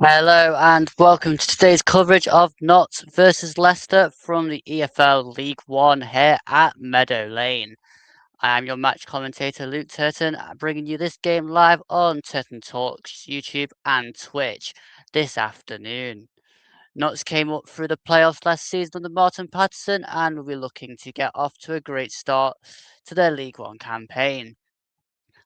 Hello and welcome to today's coverage of Notts versus Leicester from the EFL League One here at Meadow Lane. I am your match commentator Luke Turton, bringing you this game live on Turton Talks, YouTube and Twitch this afternoon. Notts came up through the playoffs last season under Martin Patterson and will be looking to get off to a great start to their League One campaign.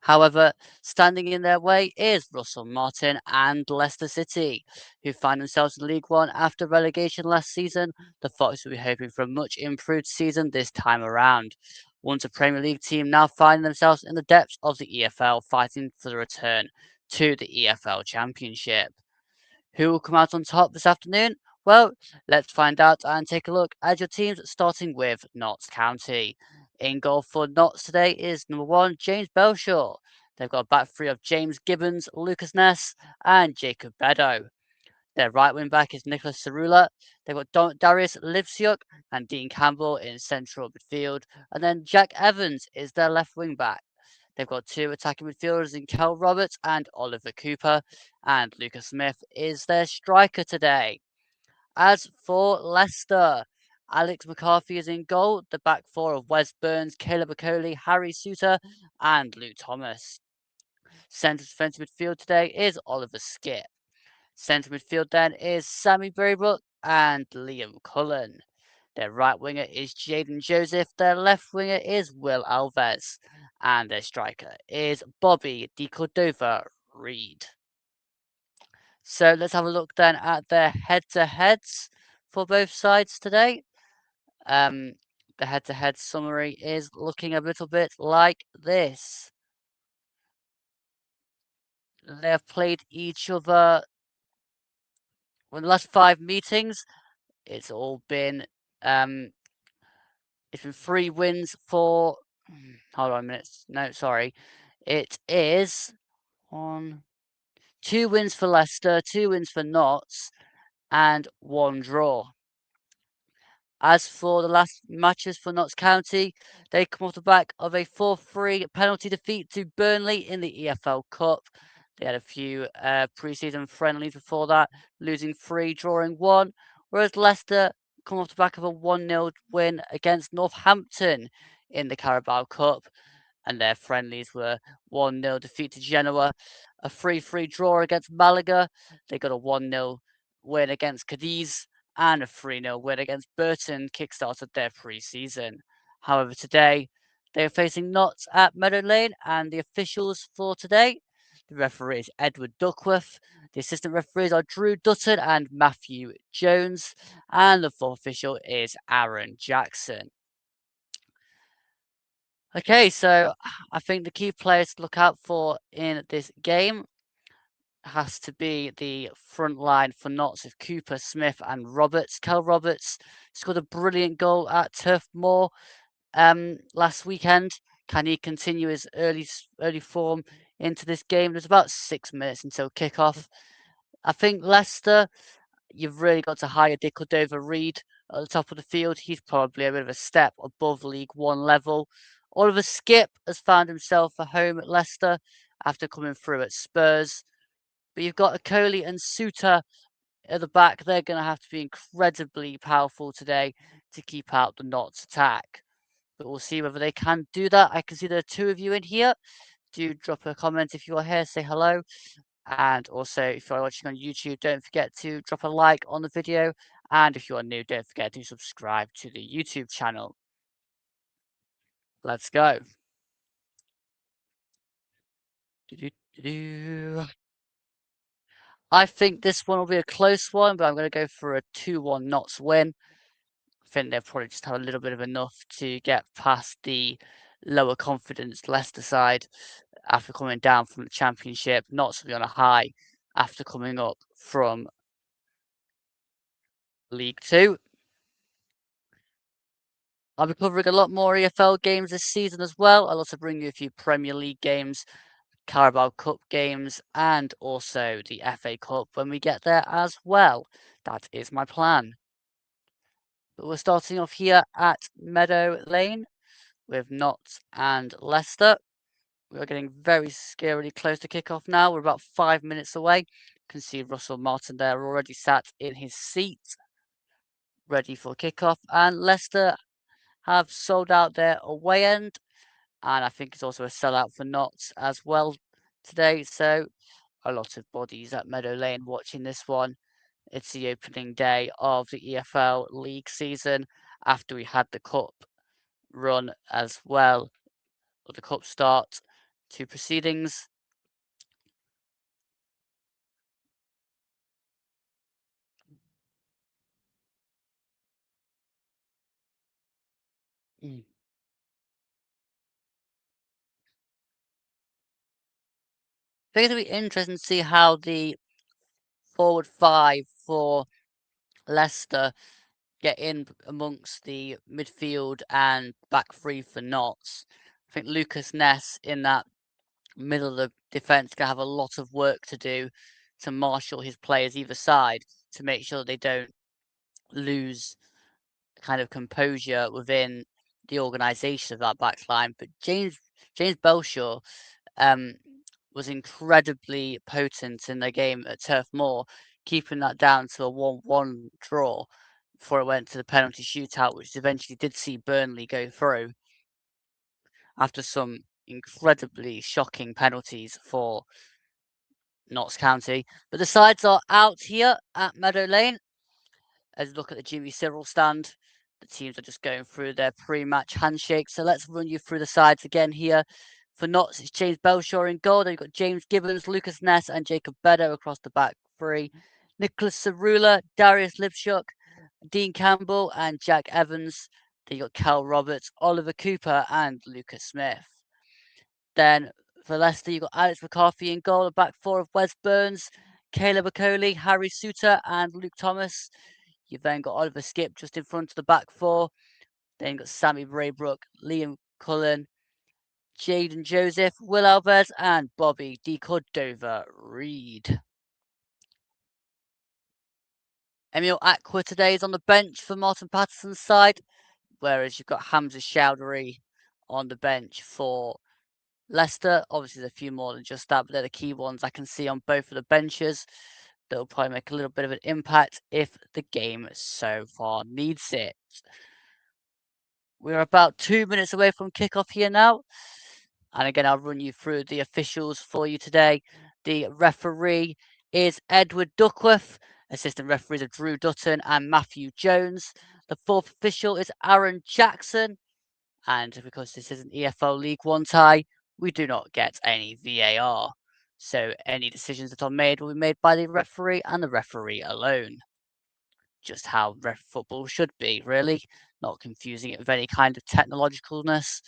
However, standing in their way is Russell Martin and Leicester City, who find themselves in League One after relegation last season. The Fox will be hoping for a much improved season this time around. Once a Premier League team now finding themselves in the depths of the EFL, fighting for the return to the EFL Championship. Who will come out on top this afternoon? Well, let's find out and take a look at your teams, starting with Notts County. In goal for Notts today is number 1, James Belshaw. They've got a back three of James Gibbons, Lucas Ness, and Jacob Beddoe. Their right wing back is Nicholas Cerula. They've got Darius Livsiuk and Dean Campbell in central midfield. And then Jack Evans is their left wing back. They've got two attacking midfielders in Kel Roberts and Oliver Cooper, and Lucas Smith is their striker today. As for Leicester, Alex McCarthy is in goal, the back four of Wes Burns, Caleb Okoli, Harry Suter, and Luke Thomas. Centre defensive midfield today is Oliver Skip. Centre midfield then is Sammy Braybrook and Liam Cullen. Their right winger is Jaden Joseph. Their left winger is Will Alves. And their striker is Bobby de Cordova Reed. So let's have a look then at their head-to-heads for both sides today. The head-to-head summary is looking a little bit like this. They have played each other in the last 5 meetings. It's all been it's been 3 wins for hold on a minute. No, sorry. It is on 2 wins for Leicester, 2 wins for Notts, and 1 draw. As for the last matches for Notts County, they come off the back of a 4-3 penalty defeat to Burnley in the EFL Cup. They had a few pre-season friendlies before that, losing 3, drawing 1, whereas Leicester come off the back of a 1-0 win against Northampton in the Carabao Cup, and their friendlies were 1-0 defeat to Genoa, a 3-3 draw against Malaga. They got a 1-0 win against Cadiz, and a 3-0 win against Burton kickstarted their pre-season. However, today they are facing Notts at Meadow Lane, and the officials for today, the referee is Edward Duckworth, the assistant referees are Drew Dutton and Matthew Jones, and the fourth official is Aaron Jackson. Okay, so I think the key players to look out for in this game has to be the front line for Notts of Cooper, Smith, and Roberts. Kel Roberts scored a brilliant goal at Turf Moor last weekend. Can he continue his early form into this game? There's about 6 minutes until kickoff. I think Leicester, you've really got to hire de Cordova Reed at the top of the field. He's probably a bit of a step above League One level. Oliver Skip has found himself a home at Leicester after coming through at Spurs. But you've got Okoli and Suter at the back. They're going to have to be incredibly powerful today to keep out the Notts attack. But we'll see whether they can do that. I can see there are 2 of you in here. Do drop a comment if you are here, say hello. And also, if you're watching on YouTube, don't forget to drop a like on the video. And if you are new, don't forget to subscribe to the YouTube channel. Let's go. I think this one will be a close one, but I'm going to go for a 2-1 Notts win. I think they'll probably just have a little bit of enough to get past the lower confidence Leicester side after coming down from the Championship. Notts will be on a high after coming up from League Two. I'll be covering a lot more EFL games this season as well. I'll also bring you a few Premier League games, Carabao Cup games, and also the FA Cup when we get there as well. That is my plan. But we're starting off here at Meadow Lane with Notts and Leicester. We're getting very scarily close to kickoff now. We're about 5 minutes away. Can see Russell Martin there already sat in his seat, ready for kickoff. And Leicester have sold out their away end, and I think it's also a sellout for Notts as well today. So a lot of bodies at Meadow Lane watching this one. It's the opening day of the EFL League season after we had the Cup run as well, or the Cup start to proceedings. Mm. I think it'll be interesting to see how the forward five for Leicester get in amongst the midfield and back three for Notts. I think Lucas Ness in that middle of the defence going to have a lot of work to do to marshal his players either side to make sure they don't lose kind of composure within the organisation of that back line. But James Belshaw um, was incredibly potent in the game at Turf Moor, keeping that down to a 1-1 draw before it went to the penalty shootout, which eventually did see Burnley go through after some incredibly shocking penalties for Notts County. But the sides are out here at Meadow Lane. As you look at the Jimmy Cyril stand, the teams are just going through their pre-match handshake. So let's run you through the sides again here. For Notts, it's James Belshaw in goal. Then you've got James Gibbons, Lucas Ness, and Jacob Beddoe across the back three. Nicholas Cerula, Darius Lipschuk, Dean Campbell, and Jack Evans. Then you've got Cal Roberts, Oliver Cooper, and Lucas Smith. Then for Leicester, you've got Alex McCarthy in goal. The back four of Wes Burns, Caleb Okoli, Harry Suter, and Luke Thomas. You've then got Oliver Skip just in front of the back four. Then you've got Sammy Braybrook, Liam Cullen, Jaden Joseph, Will Alves, and Bobby De Cordova Reed. Emil Aqua today is on the bench for Martin Patterson's side, whereas you've got Hamza Chowdhury on the bench for Leicester. Obviously, there's a few more than just that, but they're the key ones I can see on both of the benches. That'll probably make a little bit of an impact if the game so far needs it. We're about 2 minutes away from kickoff here now. And again, I'll run you through the officials for you today. The referee is Edward Duckworth. Assistant referees are Drew Dutton and Matthew Jones. The fourth official is Aaron Jackson. And because this is an EFL League One tie, we do not get any VAR. So any decisions that are made will be made by the referee and the referee alone. Just how football should be, really. Not confusing it with any kind of technologicalness.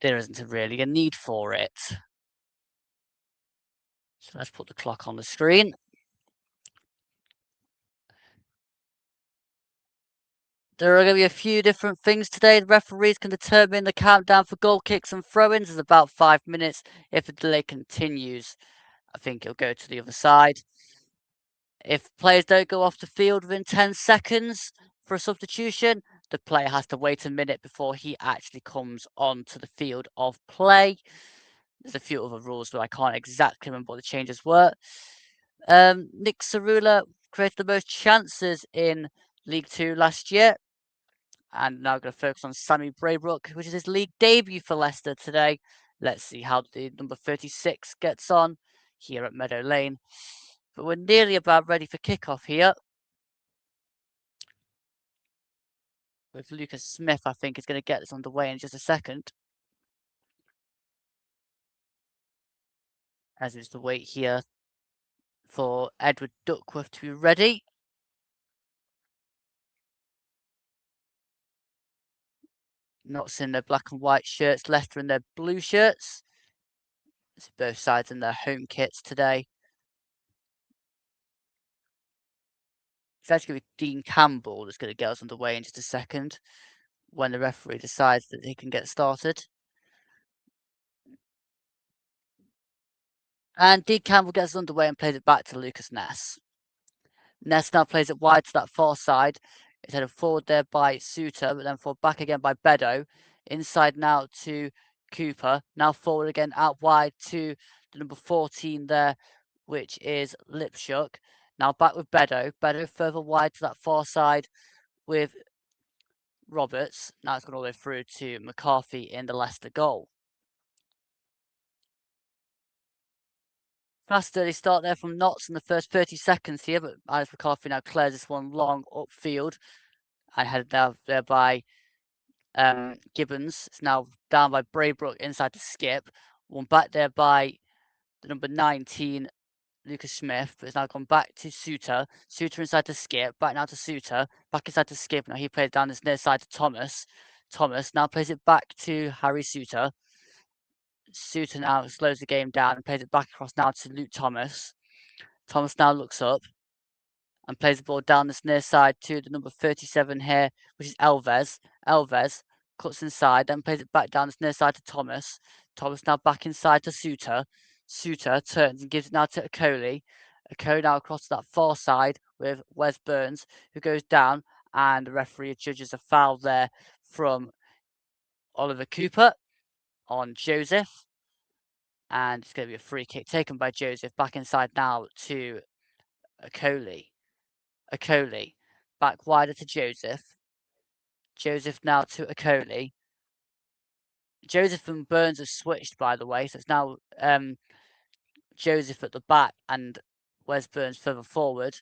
There isn't really a need for it. So let's put the clock on the screen. There are going to be a few different things today. The referees can determine the countdown for goal kicks and throw-ins. There's about 5 minutes. If the delay continues, I think it'll go to the other side. If players don't go off the field within 10 seconds for a substitution, the player has to wait a minute before he actually comes onto the field of play. There's a few other rules, but I can't exactly remember what the changes were. Nick Cerula created the most chances in League Two last year. And now going to focus on Sammy Braybrook, which is his league debut for Leicester today. Let's see how the number 36 gets on here at Meadow Lane. But we're nearly about ready for kickoff here. With Lucas Smith, I think, is going to get this underway in just a second. As is the wait here for Edward Duckworth to be ready. Notts in their black and white shirts, Leicester in their blue shirts. It's both sides in their home kits today. It's actually going to be Dean Campbell that's going to get us underway in just a second when the referee decides that he can get started. And Dean Campbell gets underway and plays it back to Lucas Ness. Ness now plays it wide to that far side. It's headed forward there by Suter, but then forward back again by Beddoe. Inside now to Cooper. Now forward again out wide to the number 14 there which is Lipshook. Now back with Meadow. Meadow further wide to that far side with Roberts. Now it's gone all the way through to McCarthy in the Leicester goal. Fast early start there from Notts in the first 30 seconds here, but Alex McCarthy now clears this one long upfield and headed down there by Gibbons. It's now down by Braybrook inside to Skip. One back there by the number 19, Lucas Smith, but it's now gone back to Suter. Suter inside to Skip, back now to Suter, back inside to Skip. Now he plays down this near side to Thomas. Thomas now plays it back to Harry Suter. Suter now slows the game down and plays it back across now to Luke Thomas. Thomas now looks up and plays the ball down this near side to the number 37 here, which is Elves. Elves cuts inside, then plays it back down this near side to Thomas. Thomas now back inside to Suter. Suter turns and gives it now to Okoli. Okoli now across to that far side with Wes Burns, who goes down, and the referee judges a foul there from Oliver Cooper on Joseph. And it's going to be a free kick taken by Joseph. Back inside now to Okoli. Okoli back wider to Joseph. Joseph now to Okoli. Joseph and Burns have switched, by the way, so it's now Joseph at the back and Wes Burns further forward.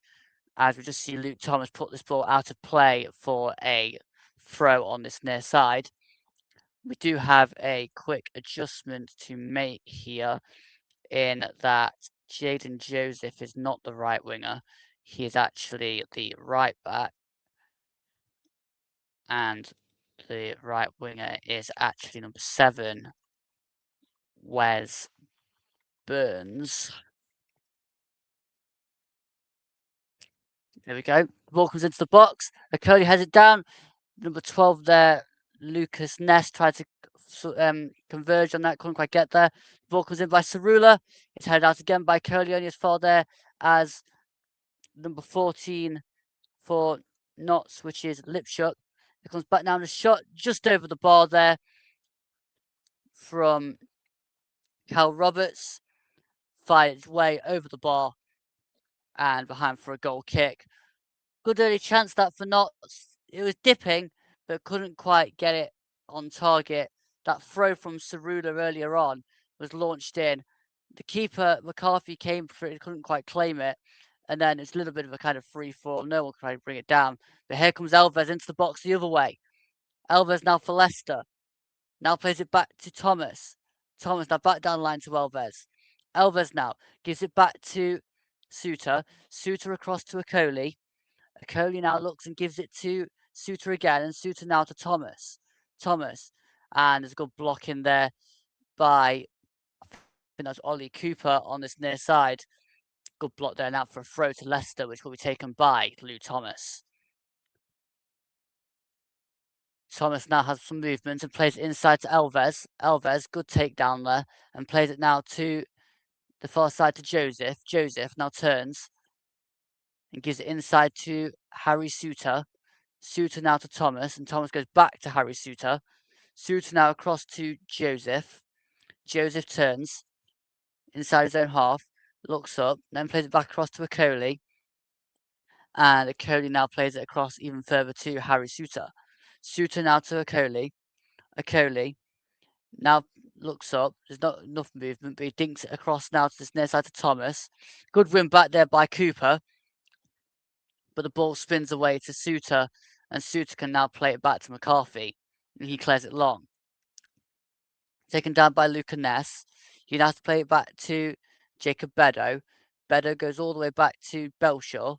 As we just see Luke Thomas put this ball out of play for a throw on this near side. We do have a quick adjustment to make here in that Jaden Joseph is not the right winger. He is actually the right back. And the right winger is actually number 7, Wes Burns. There we go. The ball comes into the box. Okoli has it down. Number 12 there, Lucas Ness tried to converge on that. Couldn't quite get there. The ball comes in by Cerula. It's headed out again by Okoli, only as far there as number 14 for Notts, which is Lipshook. It comes back down, a shot just over the bar there from Cal Roberts. Fired its way over the bar and behind for a goal kick. Good early chance that for Notts. It was dipping, but couldn't quite get it on target. That throw from Cerula earlier on was launched in. The keeper, McCarthy, came for it, couldn't quite claim it. And then it's a little bit of a kind of free fall. No one tried to bring it down. But here comes Elves into the box the other way. Elves now for Leicester. Now plays it back to Thomas. Thomas now back down the line to Elves. Elves now gives it back to Suter. Suter across to Okoli. Okoli now looks and gives it to Suter again, and Suter now to Thomas. Thomas. And there's a good block in there by, I think that's Ollie Cooper on this near side. Good block there now for a throw to Leicester, which will be taken by Lou Thomas. Thomas now has some movement and plays it inside to Elves. Elves, good takedown there, and plays it now to the far side to Joseph. Joseph now turns and gives it inside to Harry Suter. Suter now to Thomas, and Thomas goes back to Harry Suter. Suter now across to Joseph. Joseph turns inside his own half, looks up, then plays it back across to Okoli. And Okoli now plays it across even further to Harry Suter. Suter now to Okoli. Okoli now looks up. There's not enough movement, but he dinks it across now to this near side to Thomas. Good win back there by Cooper. But the ball spins away to Suter, and Suter can now play it back to McCarthy, and he clears it long. Taken down by Luca Ness. He now has to play it back to Jacob Meadow. Meadow goes all the way back to Belshaw.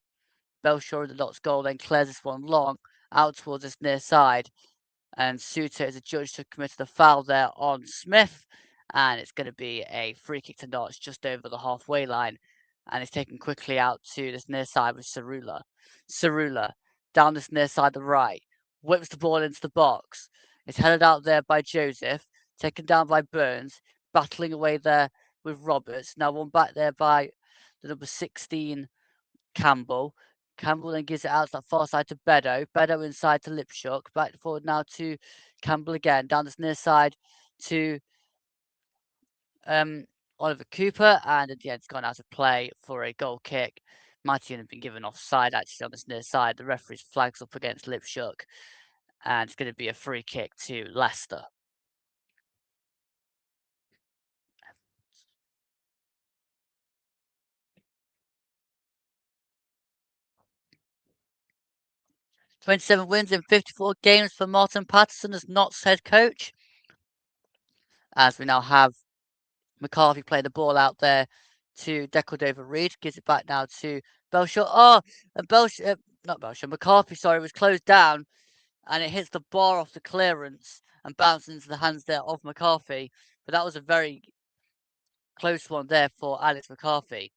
Belshaw in the Notts goal, then clears this one long out towards this near side. And Suter is adjudged to have committed a foul there on Smith. And it's going to be a free kick to Notts just over the halfway line. And it's taken quickly out to this near side with Cerula. Cerula down this near side the right. Whips the ball into the box. It's headed out there by Joseph. Taken down by Burns. Battling away there with Roberts. Now one back there by the number 16, Campbell. Campbell then gives it out to that far side to Meadow. Meadow inside to Lipshook. Back forward now to Campbell again. Down this near side to Oliver Cooper, and at the end, it's gone out of play for a goal kick. Might even have been given offside actually on this near side. The referee's flags up against Lipshook, and it's going to be a free kick to Leicester. "27 wins in 54 games for Martin Patterson as Notts head coach." As we now have McCarthy play the ball out there to Decordova-Reid, gives it back now to Belshaw. Oh, and not Belshaw, McCarthy, sorry, was closed down, and it hits the bar off the clearance and bounces into the hands there of McCarthy. But that was a very close one there for Alex McCarthy.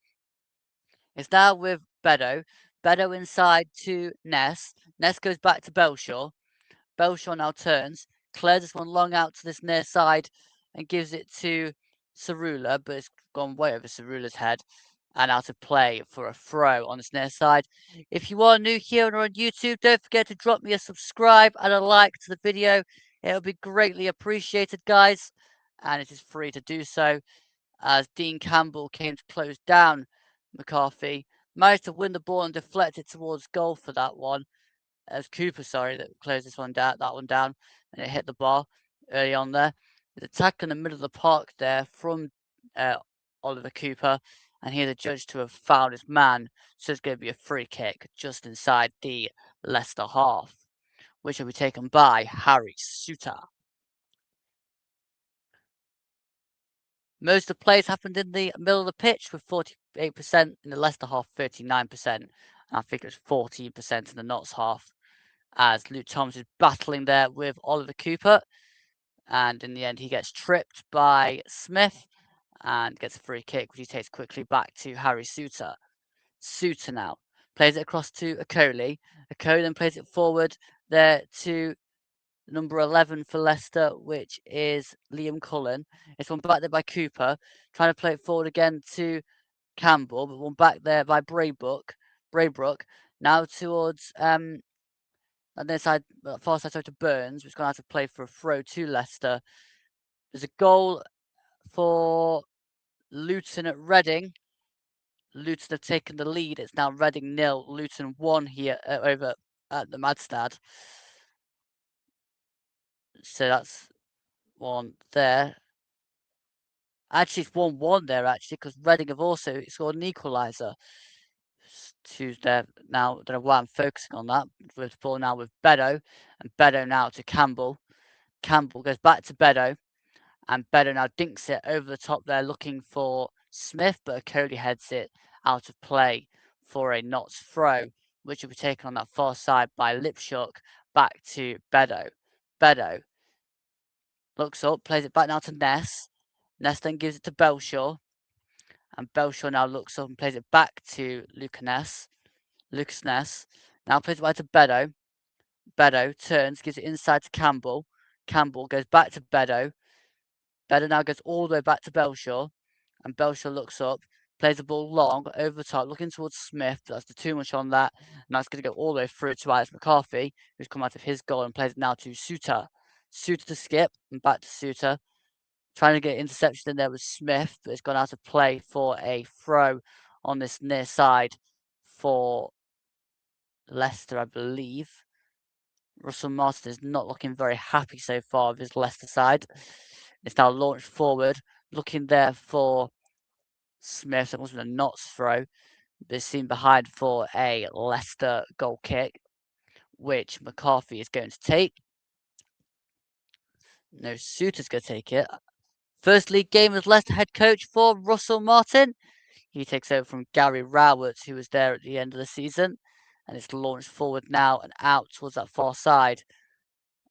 It's now with Meadow. Meadow inside to Ness. Ness goes back to Belshaw. Belshaw now turns, clears this one long out to this near side and gives it to Cerula, but it's gone way over Cerula's head and out of play for a throw on this near side. If you are new here and are on YouTube, don't forget to drop me a subscribe and a like to the video. It'll be greatly appreciated, guys, and it is free to do so, as Dean Campbell came to close down McCarthy, managed to win the ball and deflect it towards goal for that one. As Cooper, sorry, that closed this one down, and it hit the bar early on there. The attack in the middle of the park there from Oliver Cooper, and he's adjudged to have fouled his man, so it's going to be a free kick just inside the Leicester half, which will be taken by Harry Suter. Most of the plays happened in the middle of the pitch, with 48% in the Leicester half, 39%, and I think it was 14% in the Notts half, as Luke Thomas is battling there with Oliver Cooper, and in the end he gets tripped by Smith and gets a free kick, which he takes quickly back to Harry Suter. Suter now plays it across to Okoli. Okoli then plays it forward there to number 11 for Leicester, which is Liam Cullen. It's one back there by Cooper, trying to play it forward again to Campbell, but one back there by Braybrook. Now towards and then side, far side to Burns, which is going to have to play for a throw to Leicester. There's a goal for Luton at Reading. Luton have taken the lead. It's now Reading 0, Luton 1 here over at the Madstad. So that's one there. Actually, it's 1-1 there, actually, because Reading have also scored an equaliser. To there now, I don't know why I'm focusing on that. With the ball now with Meadow, and Meadow now to Campbell. Campbell goes back to Meadow, and Meadow now dinks it over the top there, looking for Smith, but Okoli heads it out of play for a Notts throw, which will be taken on that far side by Lipshook back to Meadow. Meadow looks up, plays it back now to Ness. Ness then gives it to Belshaw, and Belshaw now looks up and plays it back to Lucas Ness now plays it back to Meadow. Meadow turns, gives it inside to Campbell. Campbell goes back to Meadow. Meadow now goes all the way back to Belshaw, and Belshaw looks up, plays the ball long over the top, looking towards Smith. That's too much on that, and that's going to go all the way through to Alex McCarthy, who's come out of his goal and plays it now to Suter. Suter to skip and back to Suter. Trying to get interception in there with Smith, but it's gone out of play for a throw on this near side for Leicester, I believe. Russell Martin is not looking very happy so far with his Leicester side. It's now launched forward, looking there for Smith. It wasn't a Notts throw. This seen behind for a Leicester goal kick, which McCarthy is going to take. No, Suter's going to take it. First league game as Leicester head coach for Russell Martin. He takes over from Gary Rowett, who was there at the end of the season. And it's launched forward now and out towards that far side.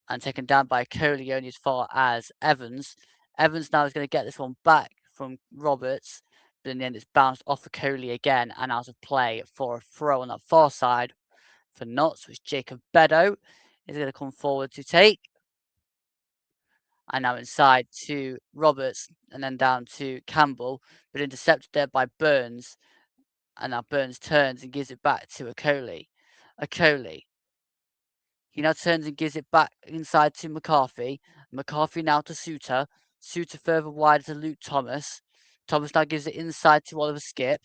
And taken down by Okoli only as far as Evans. Evans now is going to get this one back from Roberts. But in the end, it's bounced off Okoli again and out of play for a throw on that far side for Notts, which Jacob Meadow is going to come forward to take. And now inside to Roberts and then down to Campbell, but intercepted there by Burns. And now Burns turns and gives it back to Okoli. He now turns and gives it back inside to McCarthy. McCarthy now to Suter. Suter further wide to Luke Thomas. Thomas now gives it inside to Oliver Skip.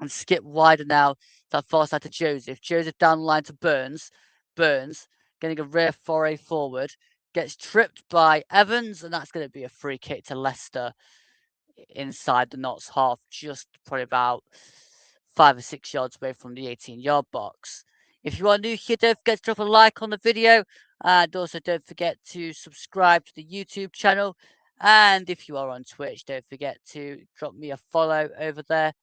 And Skip wider now, that far side to Joseph. Joseph down the line to Burns. Burns getting a rare foray forward. Gets tripped by Evans, and that's going to be a free kick to Leicester inside the Notts half, just probably about 5 or 6 yards away from the 18-yard box. If you are new here, don't forget to drop a like on the video, and also don't forget to subscribe to the YouTube channel. And if you are on Twitch, don't forget to drop me a follow over there.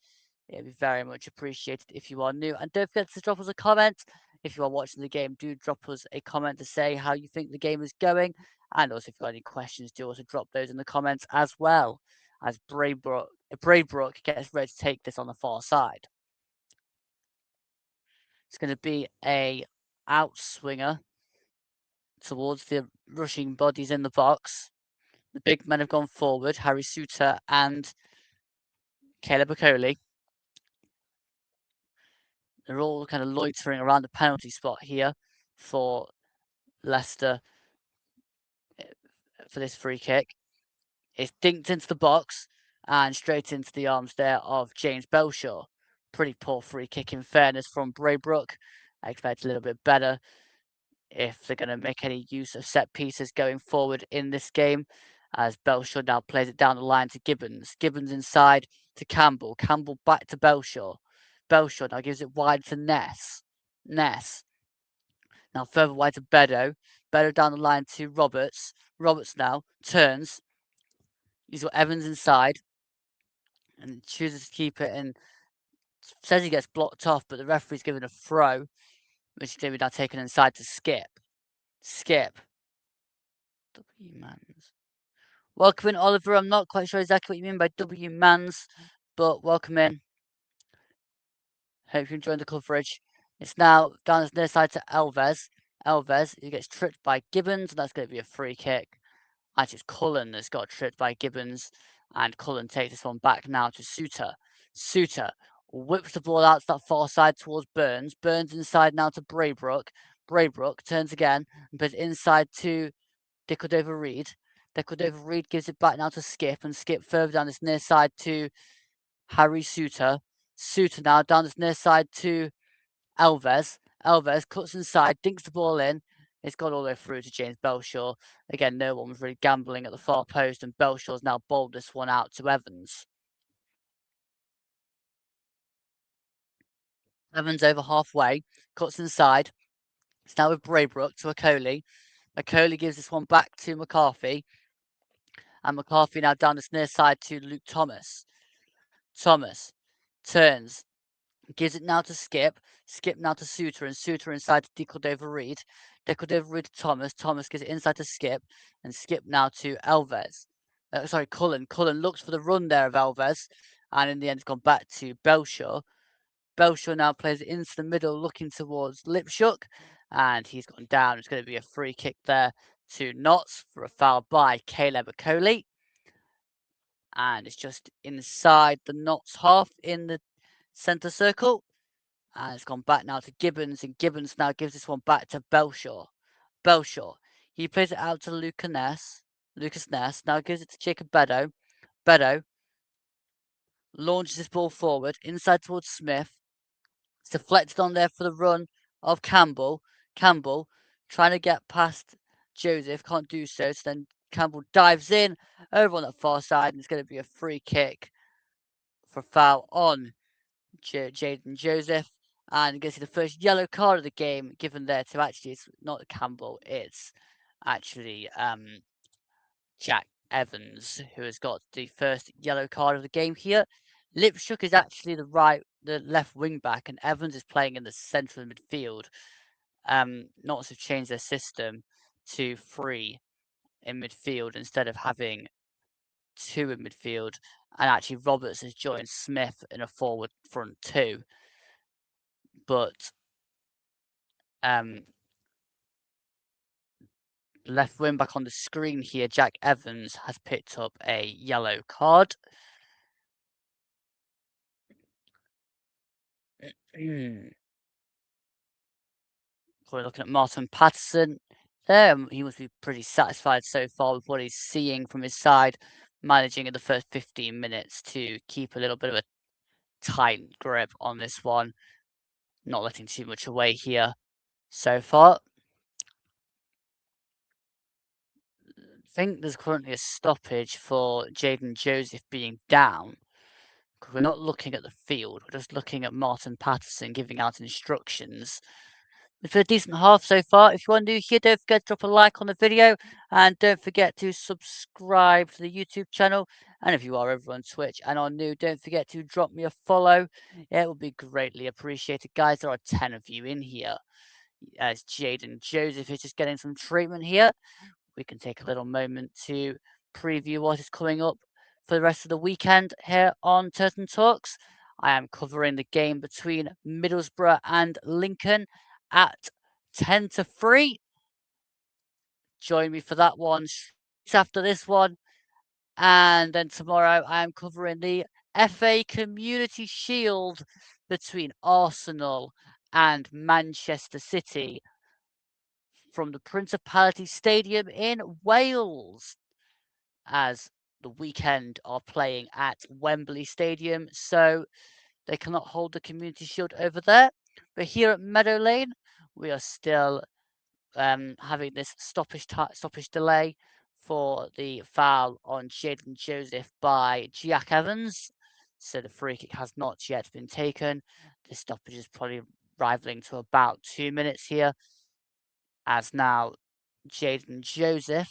It'd be very much appreciated if you are new. And don't forget to drop us a comment. If you are watching the game, do drop us a comment to say how you think the game is going. And also, if you've got any questions, do also drop those in the comments as well. As Braybrook gets ready to take this on the far side. It's going to be a outswinger towards the rushing bodies in the box. The big men have gone forward, Harry Suter and Caleb Okoli. They're all kind of loitering around the penalty spot here for Leicester for this free kick. It's dinked into the box and straight into the arms there of James Belshaw. Pretty poor free kick in fairness from Braybrook. I expect a little bit better if they're going to make any use of set pieces going forward in this game, as Belshaw now plays it down the line to Gibbons. Gibbons inside to Campbell. Campbell back to Belshaw. Belshaw now gives it wide to Ness. Ness. Now further wide to Meadow. Meadow down the line to Roberts. Roberts now turns. He's got Evans inside and chooses to keep it and says he gets blocked off, but the referee's given a throw, which is going to be now taken inside to Skip. Skip. W Mans. Welcome in, Oliver. I'm not quite sure exactly what you mean by W Mans, but welcome in. Hope you're enjoying the coverage. It's now down the near side to Elves. Elves, who gets tripped by Gibbons, and that's going to be a free kick. Actually, it's Cullen that's got tripped by Gibbons, and Cullen takes this one back now to Suter. Suter whips the ball out to that far side towards Burns. Burns inside now to Braybrook. Braybrook turns again and puts it inside to Decordova-Reid. Decordova-Reid gives it back now to Skip, and Skip further down this near side to Harry Suter. Suter now down this near side to Elves. Elves cuts inside, dinks the ball in. It's gone all the way through to James Belshaw. Again, no one was really gambling at the far post, and Belshaw's now bowled this one out to Evans. Evans over halfway, cuts inside. It's now with Braybrook to Okoli. Okoli gives this one back to McCarthy. And McCarthy now down this near side to Luke Thomas. Thomas turns, gives it now to Skip. Skip now to Suter, and Suter inside to Decordova-Reid. Decordova-Reid to Thomas. Thomas gives it inside to Skip, and Skip now to Elves. Cullen. Cullen looks for the run there of Elves, and in the end, it's gone back to Belshaw. Belshaw now plays it into the middle, looking towards Lipshook, and he's gone down. It's going to be a free kick there to Notts for a foul by Caleb Okoli. And it's just inside the Notts half in the centre circle. And it's gone back now to Gibbons, and Gibbons now gives this one back to Belshaw. Belshaw. He plays it out to Lucas Ness. Lucas Ness now gives it to Jacob Meadow. Meadow launches this ball forward, inside towards Smith. It's deflected on there for the run of Campbell. Campbell trying to get past Joseph, can't do so. So then Campbell dives in over on that far side, and it's going to be a free kick for foul on Jaden Joseph. And you can see the first yellow card of the game given there to actually, it's not Campbell, it's actually Jack Evans, who has got the first yellow card of the game here. Lipshook is actually the left wing back, and Evans is playing in the central midfield. Notts have changed their system to 3 in midfield instead of having 2 in midfield, and actually Roberts has joined Smith in a forward front 2. But left wing back on the screen here, Jack Evans, has picked up a yellow card. We're looking at Martin Patterson there. He must be pretty satisfied so far with what he's seeing from his side. managing in the first 15 minutes to keep a little bit of a tight grip on this one, not letting too much away here so far. I think there's currently a stoppage for Jaden Joseph being down, because we're not looking at the field, we're just looking at Martin Patterson giving out instructions. It's a decent half so far. If you are new here, don't forget to drop a like on the video, and don't forget to subscribe to the YouTube channel. And if you are over on Twitch and are new, don't forget to drop me a follow. It will be greatly appreciated, guys. There are 10 of you in here. As Jaden Joseph is just getting some treatment here, we can take a little moment to preview what is coming up for the rest of the weekend here on Turton Talks. I am covering the game between Middlesbrough and Lincoln at 10 to 3. Join me for that one after this one. And then tomorrow I am covering the FA Community Shield between Arsenal and Manchester City from the Principality Stadium in Wales, as the weekend are playing at Wembley Stadium, so they cannot hold the Community Shield over there. But here at Meadow Lane, we are still having this stoppage delay for the foul on Jaden Joseph by Jack Evans. So the free kick has not yet been taken. The stoppage is probably rivaling to about 2 minutes here, as now Jaden Joseph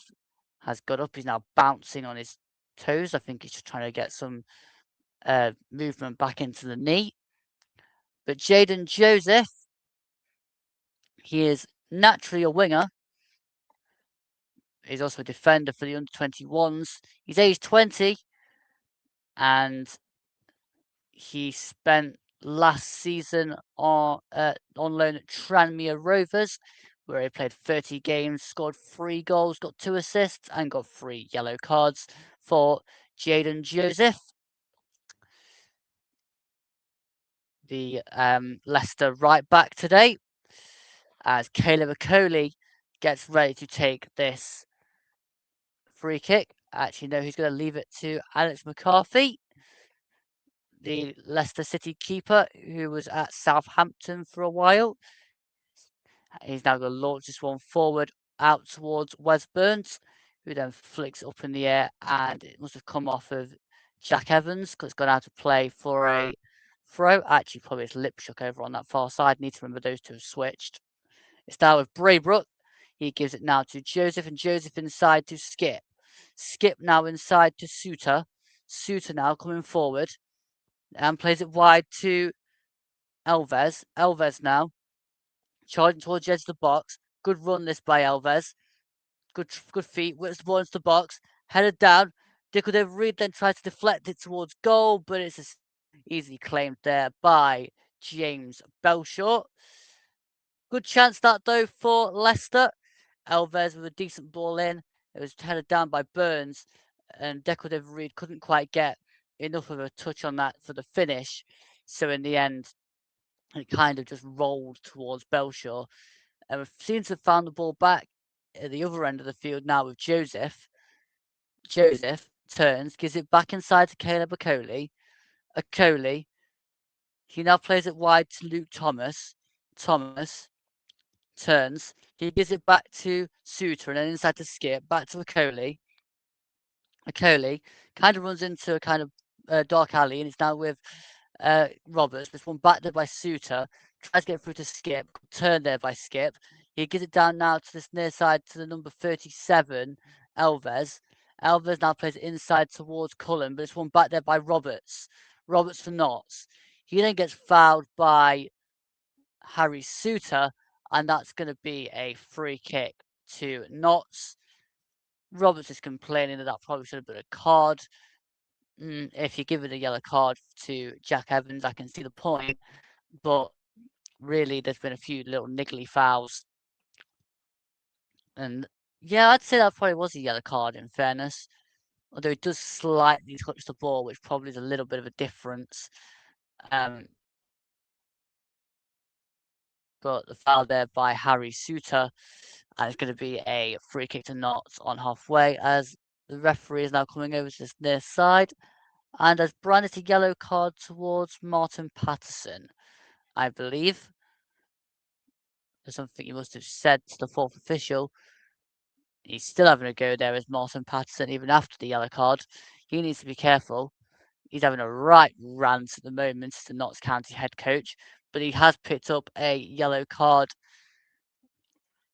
has got up. He's now bouncing on his toes. I think he's just trying to get some movement back into the knee. But Jaden Joseph, he is naturally a winger. He's also a defender for the under-21s. He's aged 20, and he spent last season on loan at Tranmere Rovers, where he played 30 games, scored 3 goals, got 2 assists, and got 3 yellow cards for Jaden Joseph. The Leicester right back today, as Caleb Okoli gets ready to take this free kick. Actually, no, he's going to leave it to Alex McCarthy, the Leicester City keeper, who was at Southampton for a while. He's now going to launch this one forward out towards Wes Burns, who then flicks it up in the air, and it must have come off of Jack Evans, because it's gone out of play for a throw. Actually, probably it's Lipshook over on that far side. Need to remember those two have switched. It's now with Braybrook. He gives it now to Joseph, and Joseph inside to Skip. Skip now inside to Suter. Suter now coming forward and plays it wide to Elves. Elves now charging towards the edge of the box. Good run this by Elves. Good feet. Whips the ball into the box. Headed down. Dickled Reed then tries to deflect it towards goal, but it's easily claimed there by James Belshaw. Good chance that though for Leicester. Elves with a decent ball in. It was headed down by Burns, and Decorative Reed couldn't quite get enough of a touch on that for the finish. So in the end, it kind of just rolled towards Belshaw. And we seem to have found the ball back at the other end of the field now with Joseph. Joseph turns, gives it back inside to Caleb Okoli. Okoli, he now plays it wide to Luke Thomas. Thomas turns, he gives it back to Suter, and then inside to Skip, back to Okoli. Okoli kind of runs into a kind of dark alley, and it's now with Roberts. This one back there by Suter, tries to get through to Skip, turned there by Skip. He gives it down now to this near side to the number 37, Elves. Elves now plays it inside towards Cullen, but it's one back there by Roberts. Roberts for Notts. He then gets fouled by Harry Suter, and that's going to be a free kick to Notts. Roberts is complaining that probably should have been a card. If you give it a yellow card to Jack Evans, I can see the point, but really there's been a few little niggly fouls. And yeah, I'd say that probably was a yellow card in fairness. Although it does slightly touch the ball, which probably is a little bit of a difference. But the foul there by Harry Suter, and it's going to be a free kick to Notts on halfway, as The referee is now coming over to this near side and has branded a yellow card towards Martin Patterson, I believe. There's something he must have said to the fourth official. He's still having a go there as Martin Patterson, even after the yellow card. He needs to be careful. He's having a right rant at the moment as the Notts County head coach, but he has picked up a yellow card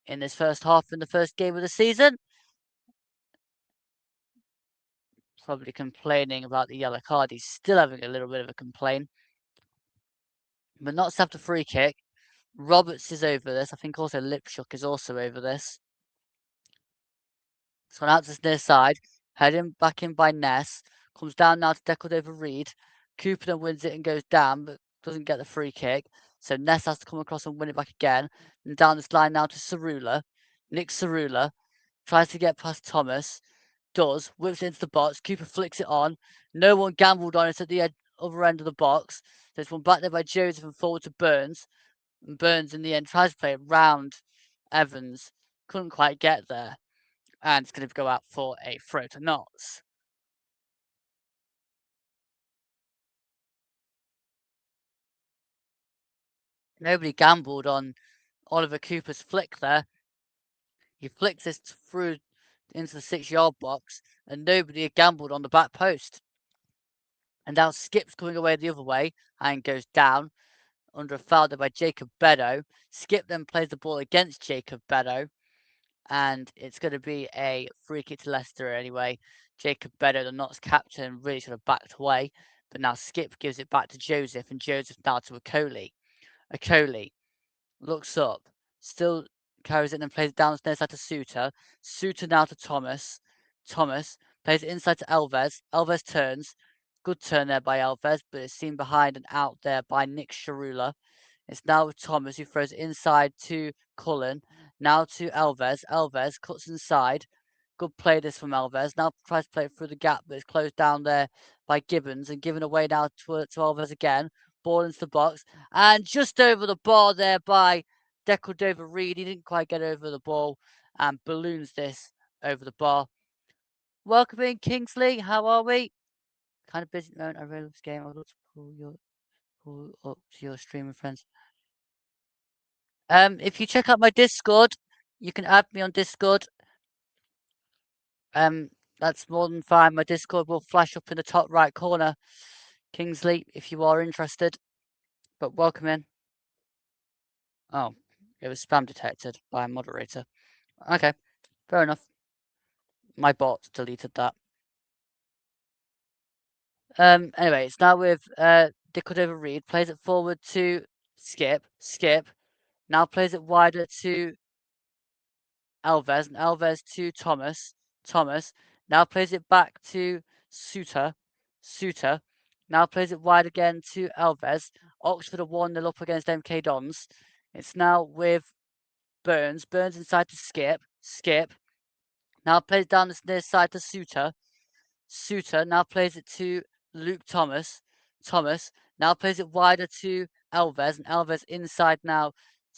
in this first half in the first game of the season. Probably complaining about the yellow card. He's still having a little bit of a complaint. But Notts have the free kick. Roberts is over this. I think also Lipshook is also over this. It's gone out to this near side. Heading back in by Ness. Comes down now to Deckled over Reed. Cooper then wins it and goes down, but doesn't get the free kick. So Ness has to come across and win it back again. And down this line now to Cerula. Nick Cerula tries to get past Thomas. Does. Whips it into the box. Cooper flicks it on. No one gambled on it at the other end of the box. So it's one back there by Joseph and forward to Burns. And Burns in the end tries to play it round Evans. Couldn't quite get there. And it's going to go out for a throw to Notts. Nobody gambled on Oliver Cooper's flick there. He flicks this through into the 6-yard box, and nobody had gambled on the back post. And now Skip's coming away the other way and goes down under a foul there by Jacob Beddoe. Skip then plays the ball against Jacob Beddoe, and it's going to be a free kick to Leicester anyway. Jacob Beddoe, the Notts captain, really should have backed away, but now Skip gives it back to Joseph, and Joseph now to Okoli. Okoli looks up, still carries it and plays it down the side to Suter. Suter now to Thomas. Thomas plays it inside to Elvez. Elvez turns. Good turn there by Elvez, but it's seen behind and out there by Nick Sharula. It's now with Thomas, who throws it inside to Cullen. Now to Elvez. Elvez cuts inside. Good play this from Elvez. Now tries to play it through the gap, but it's closed down there by Gibbons and given away now to Elvez again. Ball into the box. And just over the bar there by Decordova Reed. He didn't quite get over the ball and balloons this over the bar. Welcome in, Kingsley. How are we? Kind of busy at the moment. I really love this game. I'd love to pull up to your streaming friends. If you check out my Discord, you can add me on Discord. That's more than fine. My Discord will flash up in the top right corner, Kingsley, if you are interested. But welcome in. Oh, it was spam detected by a moderator. Okay, fair enough. My bot deleted that. Anyway, it's now with Dickodova Reed. Plays it forward to Skip. Skip. Now plays it wider to Elvez. And Elvez to Thomas. Thomas. Now plays it back to Suter. Suter. Now plays it wide again to Elvez. Oxford are 1-0 up against MK Dons. It's now with Burns. Burns inside to Skip. Skip. Now plays down this near side to Suter. Suter now plays it to Luke Thomas. Thomas now plays it wider to Elvez. And Elvez inside now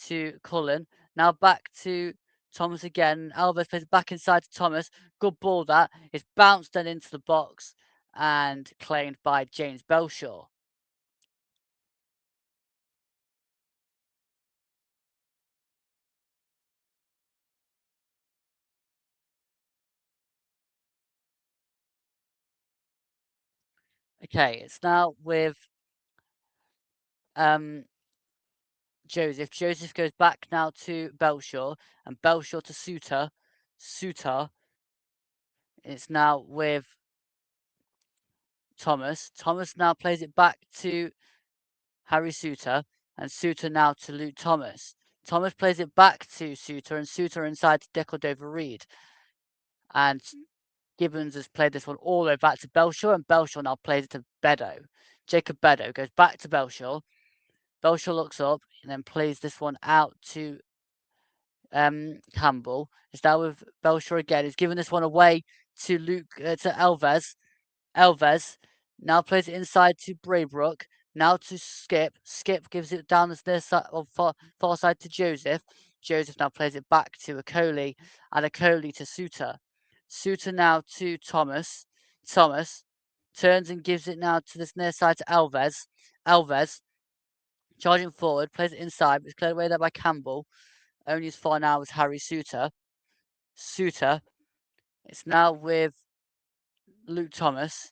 to Cullen. Now back to Thomas again. Elvez plays it back inside to Thomas. Good ball that. It's bounced then into the box and claimed by James Belshaw. Okay, it's now with Joseph. Joseph goes back now to Belshaw, and Belshaw to Suter. Suter. It's now with Thomas. Thomas now plays it back to Harry Suter, and Suter now to Luke Thomas. Thomas plays it back to Suter, and Suter inside to Decordova Reed. And Gibbons has played this one all the way back to Belshaw, and Belshaw now plays it to Beddoe. Jacob Beddoe goes back to Belshaw. Belshaw looks up and then plays this one out to Campbell. It's now with Belshaw again. He's giving this one away to to Elvez. Elvez now plays it inside to Braybrook. Now to Skip. Skip gives it down this near side of far side to Joseph. Joseph now plays it back to Okoli, and Okoli to Suter. Suter now to Thomas. Thomas turns and gives it now to this near side to Alves. Alves charging forward, plays it inside, but it's cleared away there by Campbell. Only as far now as Harry Suter. Suter, it's now with Luke Thomas.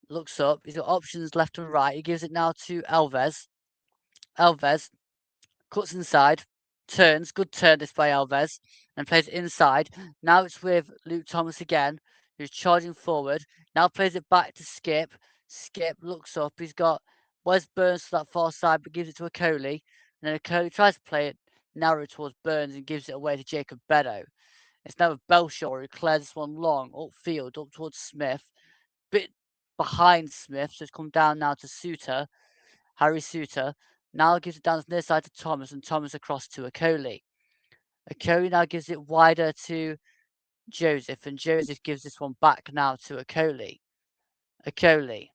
Looks up, he's got options left and right. He gives it now to Alves. Alves cuts inside, turns, good turn this by Alves, and plays it inside. Now it's with Luke Thomas again, who's charging forward. Now plays it back to Skip. Skip looks up, he's got Wes Burns to that far side, but gives it to Okoli. And then Okoli tries to play it narrow towards Burns and gives it away to Jacob Beddoe. It's now with Belshaw, who clears this one long, upfield, up towards Smith. Bit behind Smith, so it's come down now to Suter. Harry Suter now gives it down the near side to Thomas, and Thomas across to Okoli. Okoli now gives it wider to Joseph, and Joseph gives this one back now to Okoli. Okoli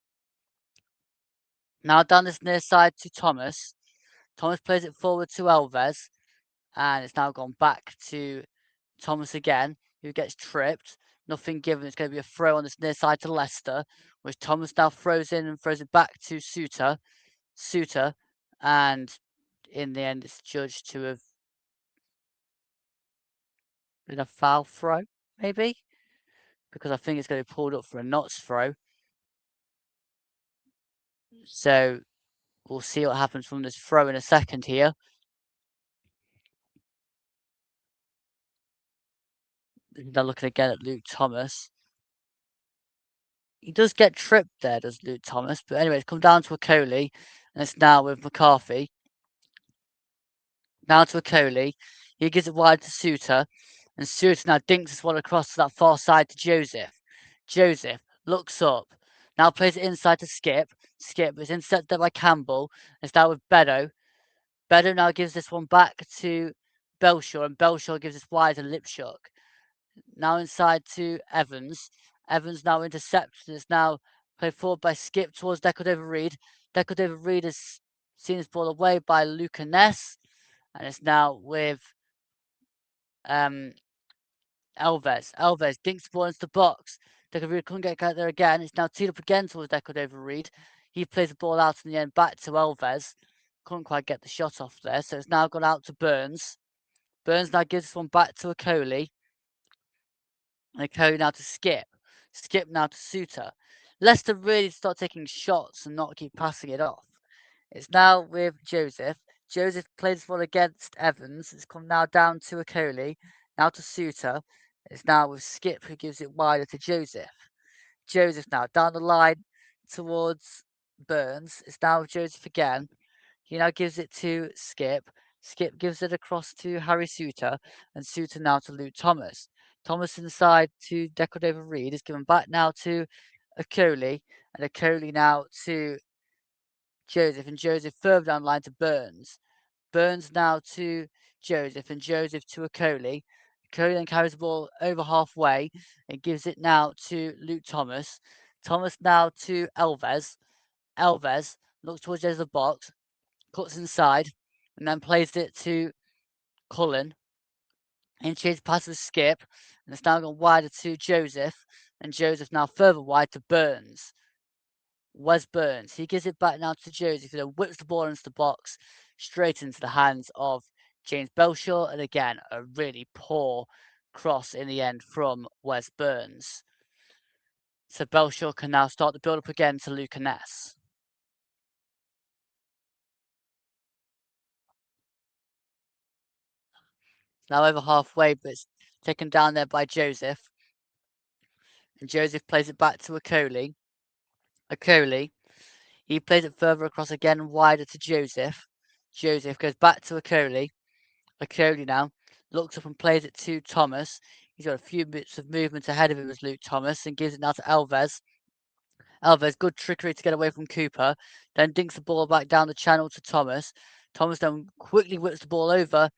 now down this near side to Thomas. Thomas plays it forward to Alves, and it's now gone back to Thomas again, who gets tripped. Nothing given. It's going to be a throw on this near side to Leicester, which Thomas now throws in and throws it back to Suter. Suter, and in the end, it's judged to have been a foul throw, maybe, because I think it's going to be pulled up for a Notts throw. So we'll see what happens from this throw in a second here. They're looking again at Luke Thomas. He does get tripped there, does Luke Thomas. But anyway, it's come down to Okoli, and it's now with McCarthy. Now to Okoli. He gives it wide to Suter, and Suter now dinks this one across to that far side to Joseph. Joseph looks up, now plays it inside to Skip. Skip is intercepted there by Campbell. It's now with Beddoe. Beddoe now gives this one back to Belshaw, and Belshaw gives this wide to Lipshook. Now inside to Evans. Evans now intercepts, and it's now played forward by Skip towards Decordova-Reid. Decordova-Reid has seen this ball away by Luca Ness, and it's now with Alves. Alves dinks the ball into the box. Decordova-Reid couldn't get out there again. It's now teed up again towards Decordova-Reid. He plays the ball out in the end back to Alves. Couldn't quite get the shot off there, so it's now gone out to Burns. Burns now gives this one back to Okoli. And Okoli now to Skip. Skip now to Suter. Leicester really start taking shots and not keep passing it off. It's now with Joseph. Joseph plays this one against Evans. It's come now down to Okoli. Now to Suter. It's now with Skip, who gives it wider to Joseph. Joseph now down the line towards Burns. It's now with Joseph again. He now gives it to Skip. Skip gives it across to Harry Suter, and Suter now to Luke Thomas. Thomas inside to Decordova-Reid is given back now to Okoli, and Okoli now to Joseph, and Joseph further down the line to Burns. Burns now to Joseph, and Joseph to Okoli. Okoli then carries the ball over halfway and gives it now to Luke Thomas. Thomas now to Alves. Alves looks towards the edge of the box, cuts inside, and then plays it to Cullen. Interchange pass with Skip, and it's now gone wider to Joseph, and Joseph now further wide to Burns. Wes Burns, he gives it back now to Joseph, who then whips the ball into the box, straight into the hands of James Belshaw, and again, a really poor cross in the end from Wes Burns. So Belshaw can now start the build-up again to Luca Ness. Now over halfway, but it's taken down there by Joseph. And Joseph plays it back to Okoli. Okoli, he plays it further across again, wider to Joseph. Joseph goes back to Okoli. Okoli now looks up and plays it to Thomas. He's got a few bits of movement ahead of him as Luke Thomas, and gives it now to Alves. Alves, good trickery to get away from Cooper. Then dinks the ball back down the channel to Thomas. Thomas then quickly whips the ball over,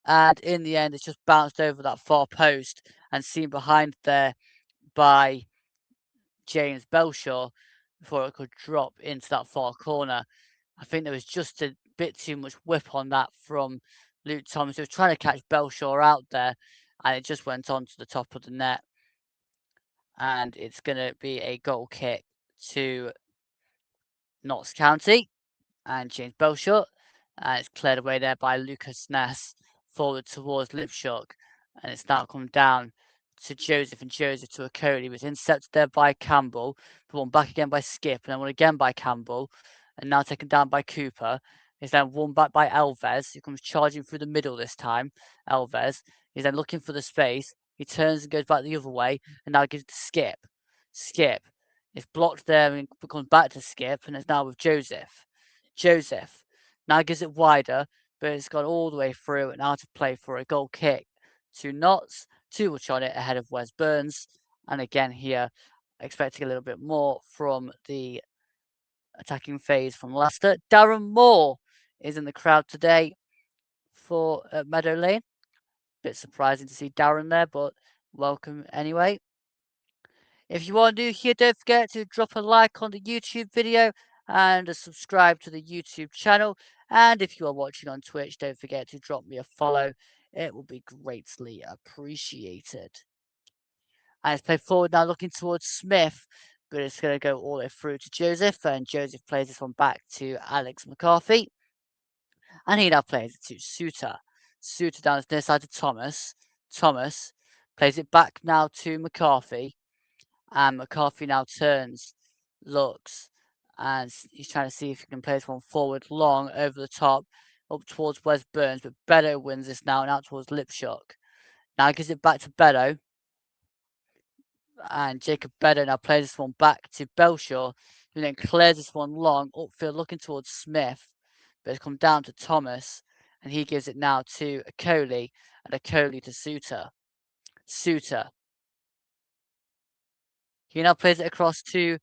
and in the end, it's just bounced over that far post and seen behind there by James Belshaw before it could drop into that far corner. I think there was just a bit too much whip on that from Luke Thomas. He was trying to catch Belshaw out there, and it just went on to the top of the net. and it's going to be a goal kick to Notts County and James Belshot, and it's cleared away there by Lucas Ness forward towards Lipshock, and it's now come down to Joseph, and Joseph to Okoli, was intercepted there by Campbell, but one back again by Skip, and then one again by Campbell, and now taken down by Cooper. Is then won back by Elvez, who comes charging through the middle this time. Elvez is then looking for the space. He turns and goes back the other way, and now gives it to Skip. Skip is blocked there and comes back to Skip, and it's now with Joseph. Joseph now gives it wider, but it's gone all the way through and out of play for a goal kick to Notts. 2 will on it ahead of Wes Burns. And again here, expecting a little bit more from the attacking phase from Leicester. Darren Moore is in the crowd today for Meadow Lane. Bit surprising to see Darren there, but welcome anyway. If you are new here, don't forget to drop a like on the YouTube video and subscribe to the YouTube channel. And if you are watching on Twitch, don't forget to drop me a follow. It will be greatly appreciated. And it's played forward now, looking towards Smith, but it's going to go all the way through to Joseph, and Joseph plays this one back to Alex McCarthy. And he now plays it to Suter. Suter down the near side to Thomas. Thomas plays it back now to McCarthy. And McCarthy now turns, looks, and he's trying to see if he can play this one forward long over the top, up towards Wes Burns. But Beto wins this now and out towards Lipshock. Now gives it back to Beto. And Jacob Beto now plays this one back to Belshaw, who then clears this one long upfield looking towards Smith. But it's come down to Thomas, and he gives it now to Okoli, and Okoli to Suter. Suter. He now plays it across to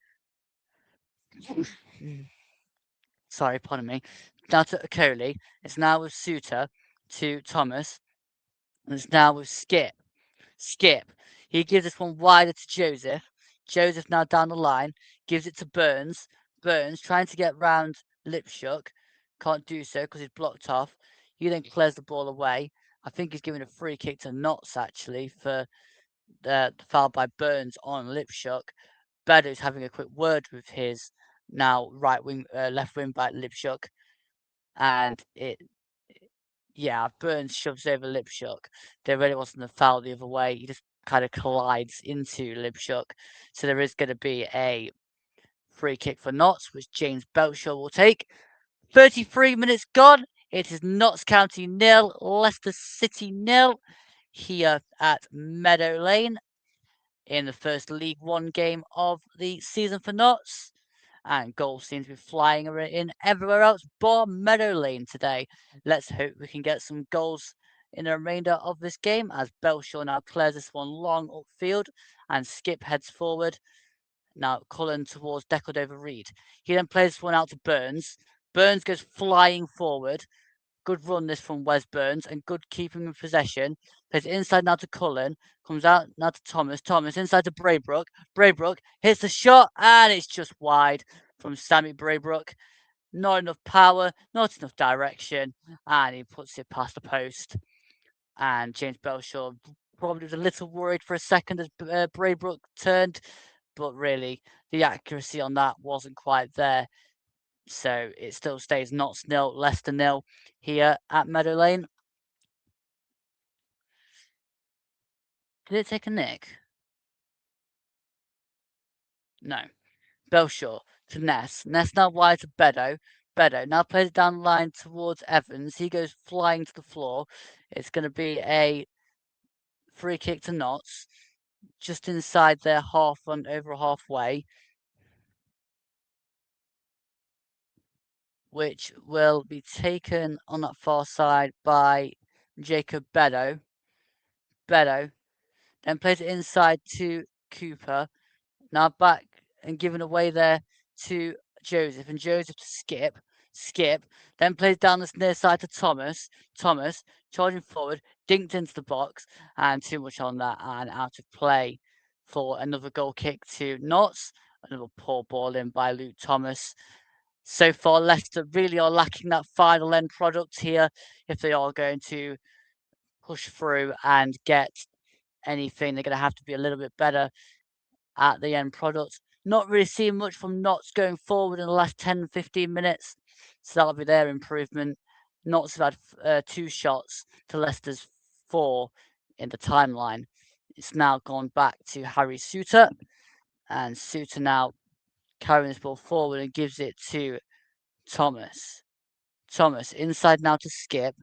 sorry, pardon me. Now to Okoli. It's now with Suter to Thomas. And it's now with Skip. Skip. He gives this one wider to Joseph. Joseph now down the line. Gives it to Burns. Burns trying to get round Lipshock. Can't do so because he's blocked off. He then clears the ball away. I think he's giving a free kick to Notts actually for the foul by Burns on Lipshock. Beddo's having a quick word with his now left wing back Lipshock, and Burns shoves over Lipshock. There really wasn't a foul the other way. He just kind of collides into Lipshock, so there is going to be a free kick for Notts, which James Belshire will take. 33 minutes gone. It is Notts County 0, Leicester City 0 here at Meadow Lane in the first League One game of the season for Notts. And goals seem to be flying in everywhere else bar Meadow Lane today. Let's hope we can get some goals in the remainder of this game as Belshaw now clears this one long upfield and Skip heads forward. Now Cullen towards Decordova Reed. He then plays this one out to Burns. Burns goes flying forward. Good run this from Wes Burns and good keeping of possession. Plays it inside now to Cullen. Comes out now to Thomas. Thomas inside to Braybrook. Braybrook hits the shot and it's just wide from Sammy Braybrook. Not enough power, not enough direction, and he puts it past the post. And James Belshaw probably was a little worried for a second as Braybrook turned, but really the accuracy on that wasn't quite there. So it still stays Notts 0, Leicester 0 here at Meadow Lane. Did it take a nick? No. Belshaw to Ness. Ness now wide to Bedo. Bedo now plays it down the line towards Evans. He goes flying to the floor. It's going to be a free kick to Notts. Just inside their half and over halfway. Which will be taken on that far side by Jacob Bedo. Bedo then plays it inside to Cooper. Now back and given away there to Joseph, and Joseph to Skip. Skip then plays down this near side to Thomas. Thomas charging forward, dinked into the box, and too much on that and out of play for another goal kick to Notts. Another poor ball in by Luke Thomas. So far, Leicester really are lacking that final end product here if they are going to push through and get anything. They're going to have to be a little bit better at the end product. Not really seeing much from Notts going forward in the last 10-15 minutes, so that'll be their improvement. Notts have had 2 shots to Leicester's 4 in the timeline. It's now gone back to Harry Souttar, and Souttar now carrying this ball forward and gives it to Thomas. Thomas inside now to Skip.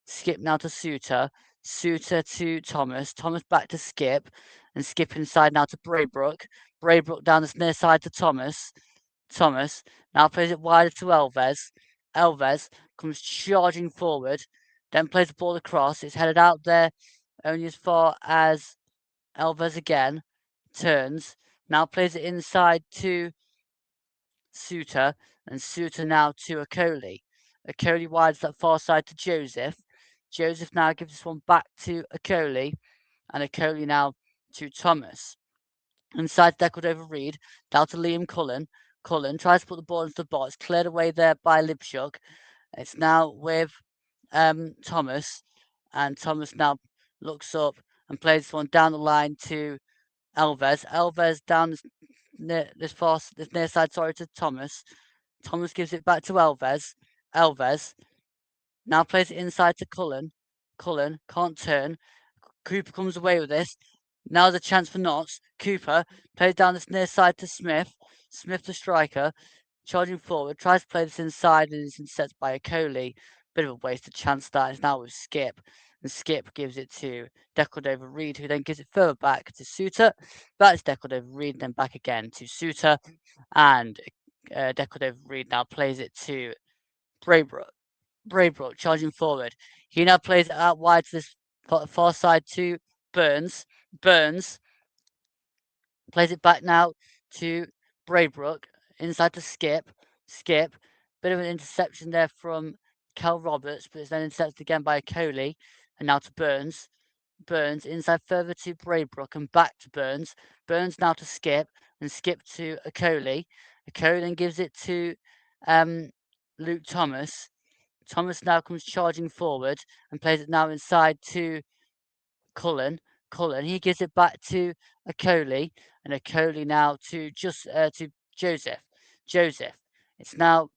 Skip now to Souttar. Souttar to Thomas. Thomas back to Skip. And Skip inside now to Braybrook. Braybrook down the near side to Thomas. Thomas now plays it wider to Elves. Elves comes charging forward. Then plays the ball across. It's headed out there only as far as Elves again. Turns. Now plays it inside to Souttar. And Souttar now to Okoli. Okoli wides that far side to Joseph. Joseph now gives this one back to Okoli. And Okoli now to Thomas. Inside tackled over Reed. Down to Liam Cullen. Cullen tries to put the ball into the box. Cleared away there by Lipshook. It's now with Thomas. And Thomas now looks up and plays this one down the line to Elves. Elves down this near side, to Thomas. Thomas gives it back to Elves. Elves now plays it inside to Cullen. Cullen can't turn. Cooper comes away with this. Now the chance for Notts. Cooper plays down this near side to Smith. Smith the striker. Charging forward. Tries to play this inside and is intercepted by Okoli. Bit of a wasted chance that is now with Skip. And Skip gives it to deckled over Reed, who then gives it further back to Souttar. That's deckled over Reed, then back again to Souttar. And deckled over Reed now plays it to Braybrook. Braybrook charging forward. He now plays it out wide to this far side to Burns. Burns plays it back now to Braybrook. Inside to Skip. Skip. Bit of an interception there from Cal Roberts, but it's then intercepted again by Okoli. And now to Burns. Burns inside further to Braybrook and back to Burns. Burns now to Skip. And Skip to Okoli. Okoli then gives it to Luke Thomas. Thomas now comes charging forward and plays it now inside to Cullen. Cullen, he gives it back to Okoli, and Okoli now to Joseph. Joseph. It's now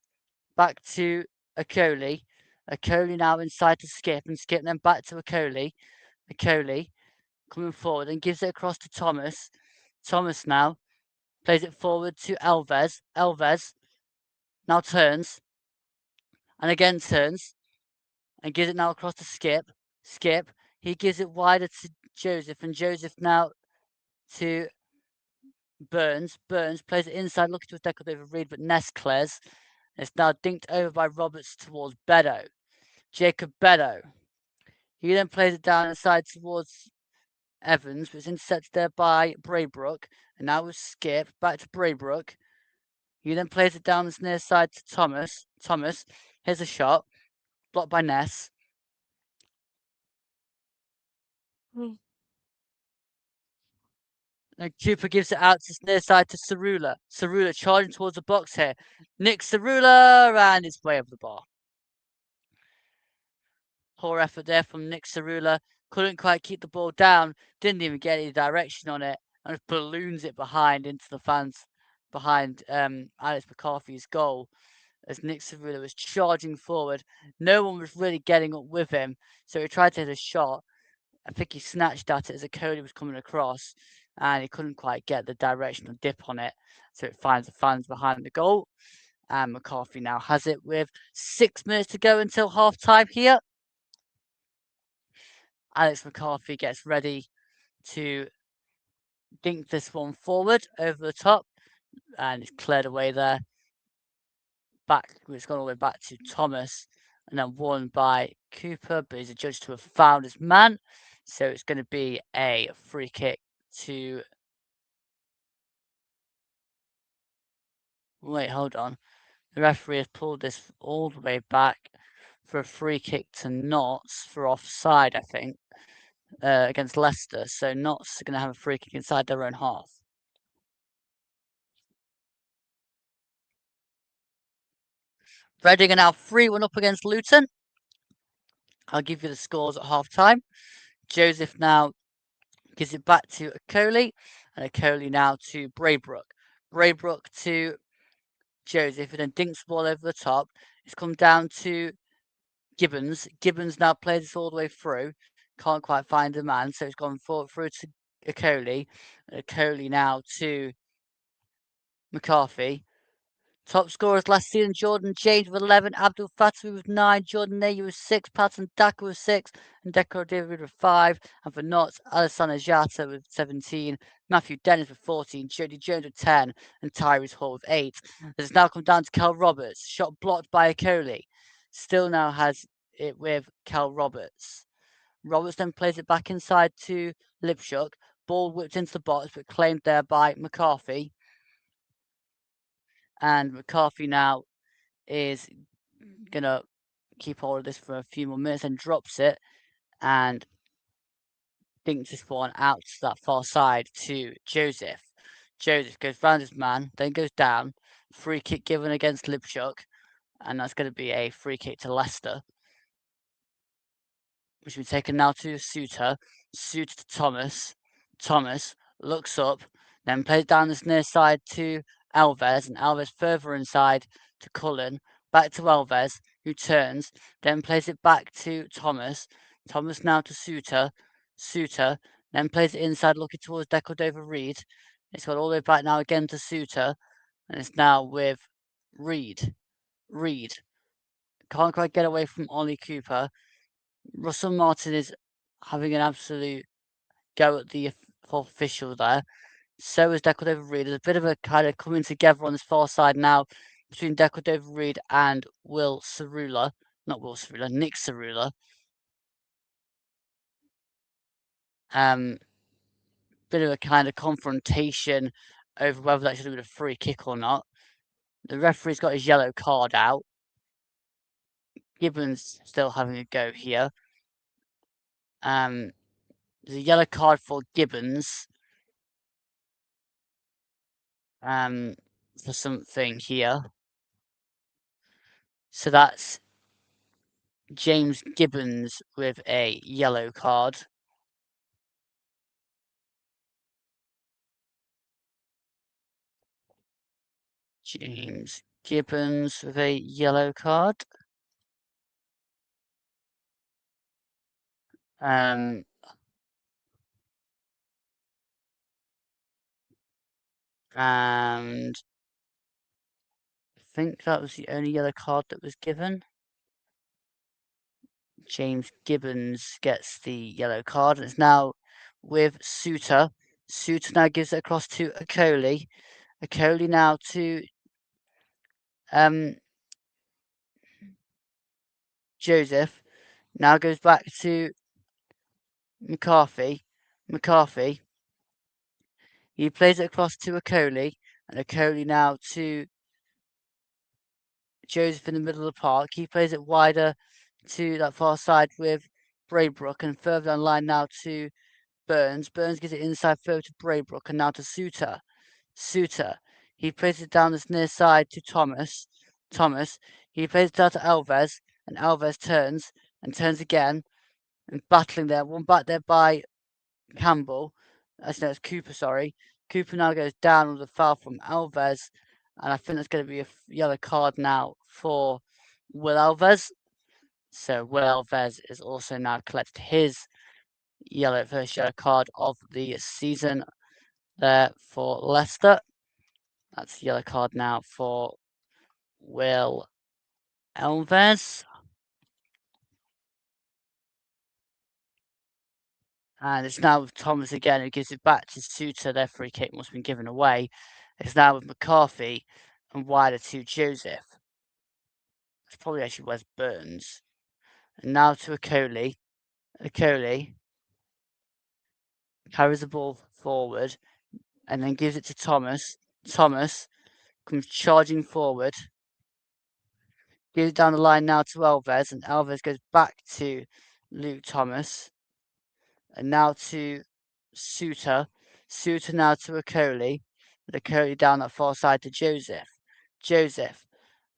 back to Okoli. Okoli now inside to Skip, and Skip then back to Okoli. Okoli coming forward and gives it across to Thomas. Thomas now plays it forward to Elves. Elves now turns and again turns and gives it now across to Skip. Skip, he gives it wider to Joseph, and Joseph now to Burns. Burns plays it inside, looking to attack over Reed, but Ness clears. It's now dinked over by Roberts towards Beddoe. Jacob Beddoe. He then plays it down inside towards Evans, but it's intercepted there by Braybrook. And now with Skip, back to Braybrook. He then plays it down this near side to Thomas. Thomas, here's a shot. Blocked by Ness. And Cooper gives it out to near side to Cerula. Cerula charging towards the box here. Nick Cerula, and it's way over the bar. Poor effort there from Nick Cerula. Couldn't quite keep the ball down. Didn't even get any direction on it. And just balloons it behind into the fans behind Alex McCarthy's goal. As Nick Cerula was charging forward. No one was really getting up with him. So he tried to hit a shot. I think he snatched at it as Okoli was coming across, and he couldn't quite get the directional dip on it, so it finds the fans behind the goal. And McCarthy now has it with 6 minutes to go until half time here. Alex McCarthy gets ready to dink this one forward over the top, and it's cleared away there. It's gone all the way back to Thomas, and then won by Cooper, but he's adjudged to have fouled his man. So it's going to be a free kick to... Wait, hold on. The referee has pulled this all the way back for a free kick to Notts for offside, I think, against Leicester. So Notts are going to have a free kick inside their own half. Reading are now 3-1 up against Luton. I'll give you the scores at half time. Joseph now gives it back to Okoli. and Coley now to Braybrook. Braybrook to Joseph, and then dinks the ball over the top. It's come down to Gibbons. Gibbons now plays this all the way through. Can't quite find a man, so it's gone through to Coley. Coley now to McCarthy. Top scorers last season: Jordan James with 11, Abdul Fattah with 9, Jordan Nayu with 6, Patton Daka with 6, and Deco David with 5. And for Notts, Alessandro Jata with 17, Matthew Dennis with 14, Jody Jones with 10, and Tyrese Hall with 8. It's now come down to Cal Roberts, shot blocked by Akoli. Still now has it with Cal Roberts. Roberts then plays it back inside to Lipshook. Ball whipped into the box, but claimed there by McCarthy. And McCarthy now is gonna keep hold of this for a few more minutes and drops it and dinks this one out to that far side to Joseph. Joseph goes round his man, then goes down. Free kick given against Lipshook, and that's going to be a free kick to Leicester, which will be taken now to Suter. Suter to Thomas. Thomas looks up, then plays down this near side to Alves, and Alves further inside to Cullen. Back to Alves, who turns, then plays it back to Thomas. Thomas now to Suter. Suter then plays it inside, looking towards Decordova Reed. It's got all the way back now again to Suter, and it's now with Reed. Reed can't quite get away from Ollie Cooper. Russell Martin is having an absolute go at the official there. So is Decordova Reed. There's a bit of a kind of coming together on this far side now between Decordova Reed and Will Cerula. Not Will Cerula, Nick Cerula. Bit of a kind of confrontation over whether that should have been a free kick or not. The referee's got his yellow card out. Gibbons still having a go here. There's a yellow card for Gibbons. For something here. So that's James Gibbons with a yellow card. James Gibbons with a yellow card. And I think that was the only yellow card that was given. James Gibbons gets the yellow card, and it's now with Suter. Suter now gives it across to Akoli. Akoli now to Joseph. Now goes back to McCarthy. McCarthy. He plays it across to Akoli, and Akoli now to Joseph in the middle of the park. He plays it wider to that far side with Braybrook, and further down the line now to Burns. Burns gives it inside further to Braybrook, and now to Suter. Suter. He plays it down this near side to Thomas. Thomas. He plays it down to Alves, and Alves turns and turns again, and battling there. One back there by Campbell. No, it's Cooper, sorry. Cooper now goes down with a foul from Alves, and I think that's going to be a yellow card now for Will Alves. So Will Alves is also now collected his first yellow card of the season there for Leicester. That's the yellow card now for Will Alves. And it's now with Thomas again, who gives it back to Suter. Their free kick must have been given away. It's now with McCarthy and wider to Joseph. It's probably actually Wes Burns. And now to Akoli. Akoli carries the ball forward and then gives it to Thomas. Thomas comes charging forward. Gives it down the line now to Alves, and Alves goes back to Luke Thomas. And now to Suter. Suter now to Akoli. And Akoli down that far side to Joseph. Joseph.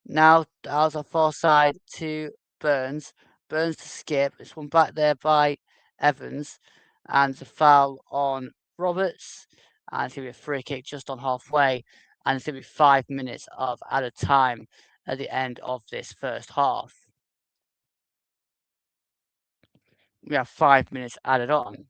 Now out the far side to Burns. Burns to Skip. It's one back there by Evans. And the foul on Roberts. and it's going to be a free kick just on halfway, and it's going to be 5 minutes of added time at the end of this first half. We have 5 minutes added on.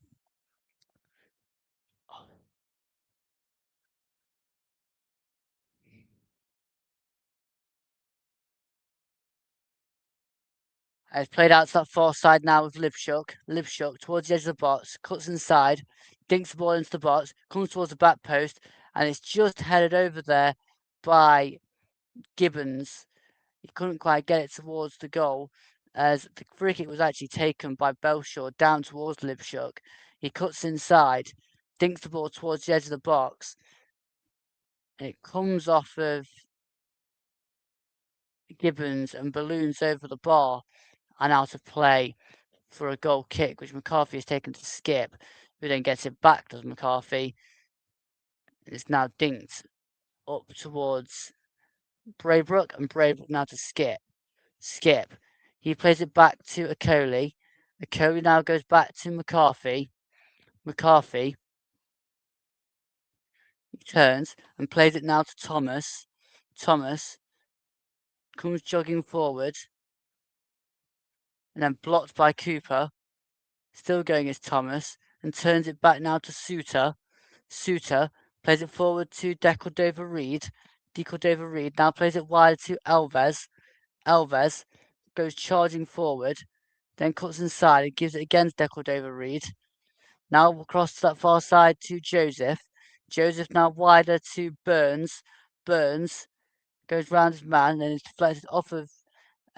It's played out to that far side now with Libshuk. Libshuk towards the edge of the box, cuts inside, dinks the ball into the box, comes towards the back post, and it's just headed over there by Gibbons. He couldn't quite get it towards the goal, as the free kick was actually taken by Belshaw down towards Libshuk. He cuts inside, dinks the ball towards the edge of the box. It comes off of Gibbons and balloons over the bar and out of play for a goal kick, which McCarthy has taken to Skip, who then gets it back, does McCarthy. It's now dinked up towards Braybrook, and Braybrook now to Skip. Skip. He plays it back to Okoli. Okoli now goes back to McCarthy. McCarthy turns and plays it now to Thomas. Thomas comes jogging forward and then blocked by Cooper. Still going is Thomas and turns it back now to Suter. Suter plays it forward to Decordova-Reid. Decordova-Reid now plays it wide to Alves. Alves goes charging forward, then cuts inside and gives it again to Decordova-Reid. Now across to that far side to Joseph. Joseph now wider to Burns. Burns goes round his man and is deflected off of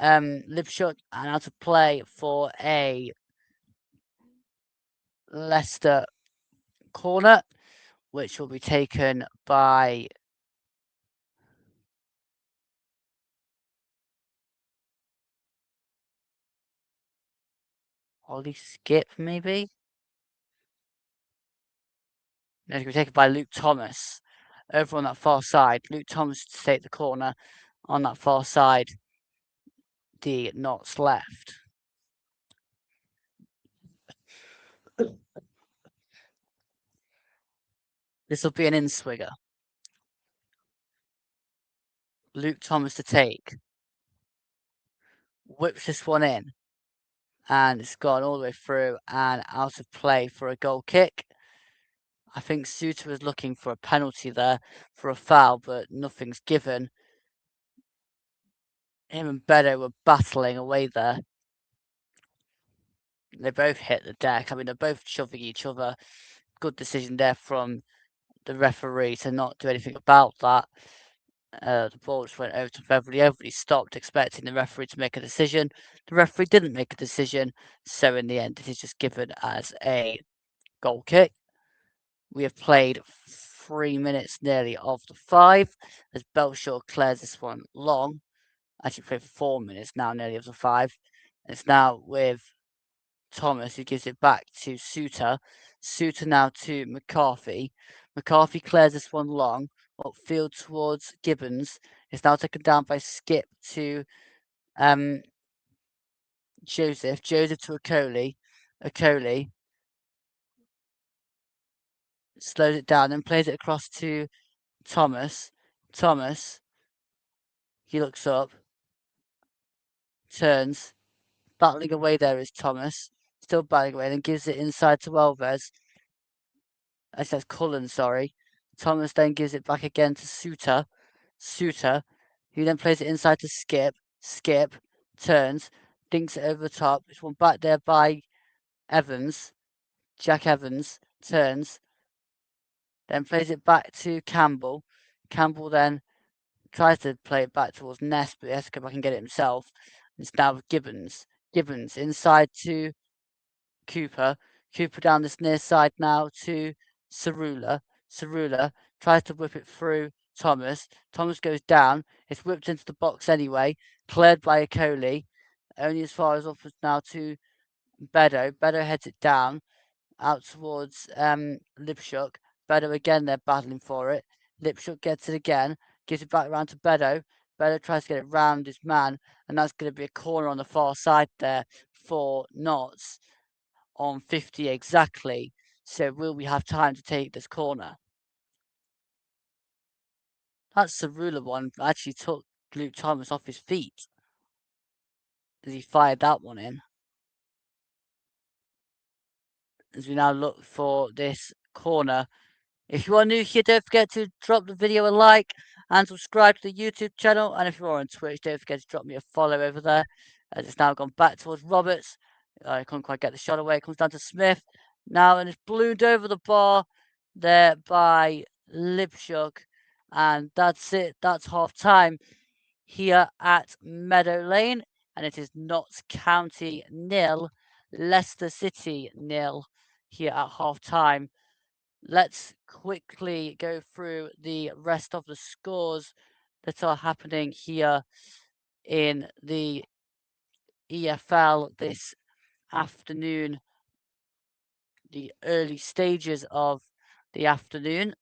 Libshut and out of play for a Leicester corner, which will be taken by Ollie Skip, maybe? No, it's going to be taken by Luke Thomas over on that far side. Luke Thomas to take the corner on that far side. The Notts left. This will be an in-swigger. Luke Thomas to take. Whips this one in. And it's gone all the way through and out of play for a goal kick. I think Suter was looking for a penalty there for a foul, but nothing's given. Him and Bedo were battling away there. They both hit the deck. I mean, they're both shoving each other. Good decision there from the referee to not do anything about that. The ball just went over to Beverly. Everybody stopped expecting the referee to make a decision. The referee didn't make a decision, so in the end, it is just given as a goal kick. We have played 3 minutes nearly of the 5 as Belshaw clears this one long. Actually played for 4 minutes now, nearly of the 5. It's now with Thomas, who gives it back to Suter. Suter now to McCarthy. McCarthy clears this one long, upfield towards Gibbons. It's now taken down by Skip to Joseph. Joseph to Okoli. Okoli slows it down and plays it across to Thomas. Thomas, he looks up, turns, battling away there is Thomas. Still battling away, then gives it inside to Alves. That's Cullen, sorry. Thomas then gives it back again to Suter. Suter, who then plays it inside to Skip. Skip turns, dinks it over the top. It's one back there by Evans. Jack Evans turns, then plays it back to Campbell. Campbell then tries to play it back towards Ness, but he has to go back and get it himself. It's now with Gibbons. Gibbons inside to Cooper. Cooper down this near side now to Cerula. Cerula tries to whip it through Thomas. Thomas goes down. It's whipped into the box anyway. Cleared by Okoli. Only as far as off now to Bedo. Bedo heads it down out towards Lipshuk. Bedo again, they're battling for it. Lipshuk gets it again. Gives it back around to Bedo. Bedo tries to get it round his man. And that's going to be a corner on the far side there for Notts on 50 exactly. So will we have time to take this corner? That Cerula one actually took Luke Thomas off his feet as he fired that one in. As we now look for this corner. If you are new here, don't forget to drop the video a like and subscribe to the YouTube channel. And if you are on Twitch, don't forget to drop me a follow over there. As it's now gone back towards Roberts. I couldn't quite get the shot away. It comes down to Smith. Now, and it's ballooned over the bar there by Lipschuk. And that's it. That's half time here at Meadow Lane. And it is Notts County 0, Leicester City 0 here at half time. Let's quickly go through the rest of the scores that are happening here in the EFL this afternoon, the early stages of the afternoon.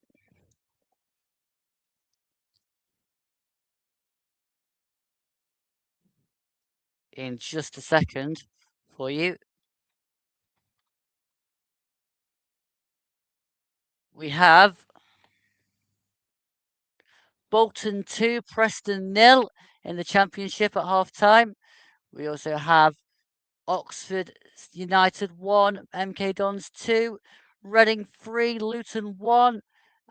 In just a second for you. We have Bolton 2, Preston 0 in the Championship at half time. We also have Oxford United 1, MK Dons 2, Reading 3, Luton 1.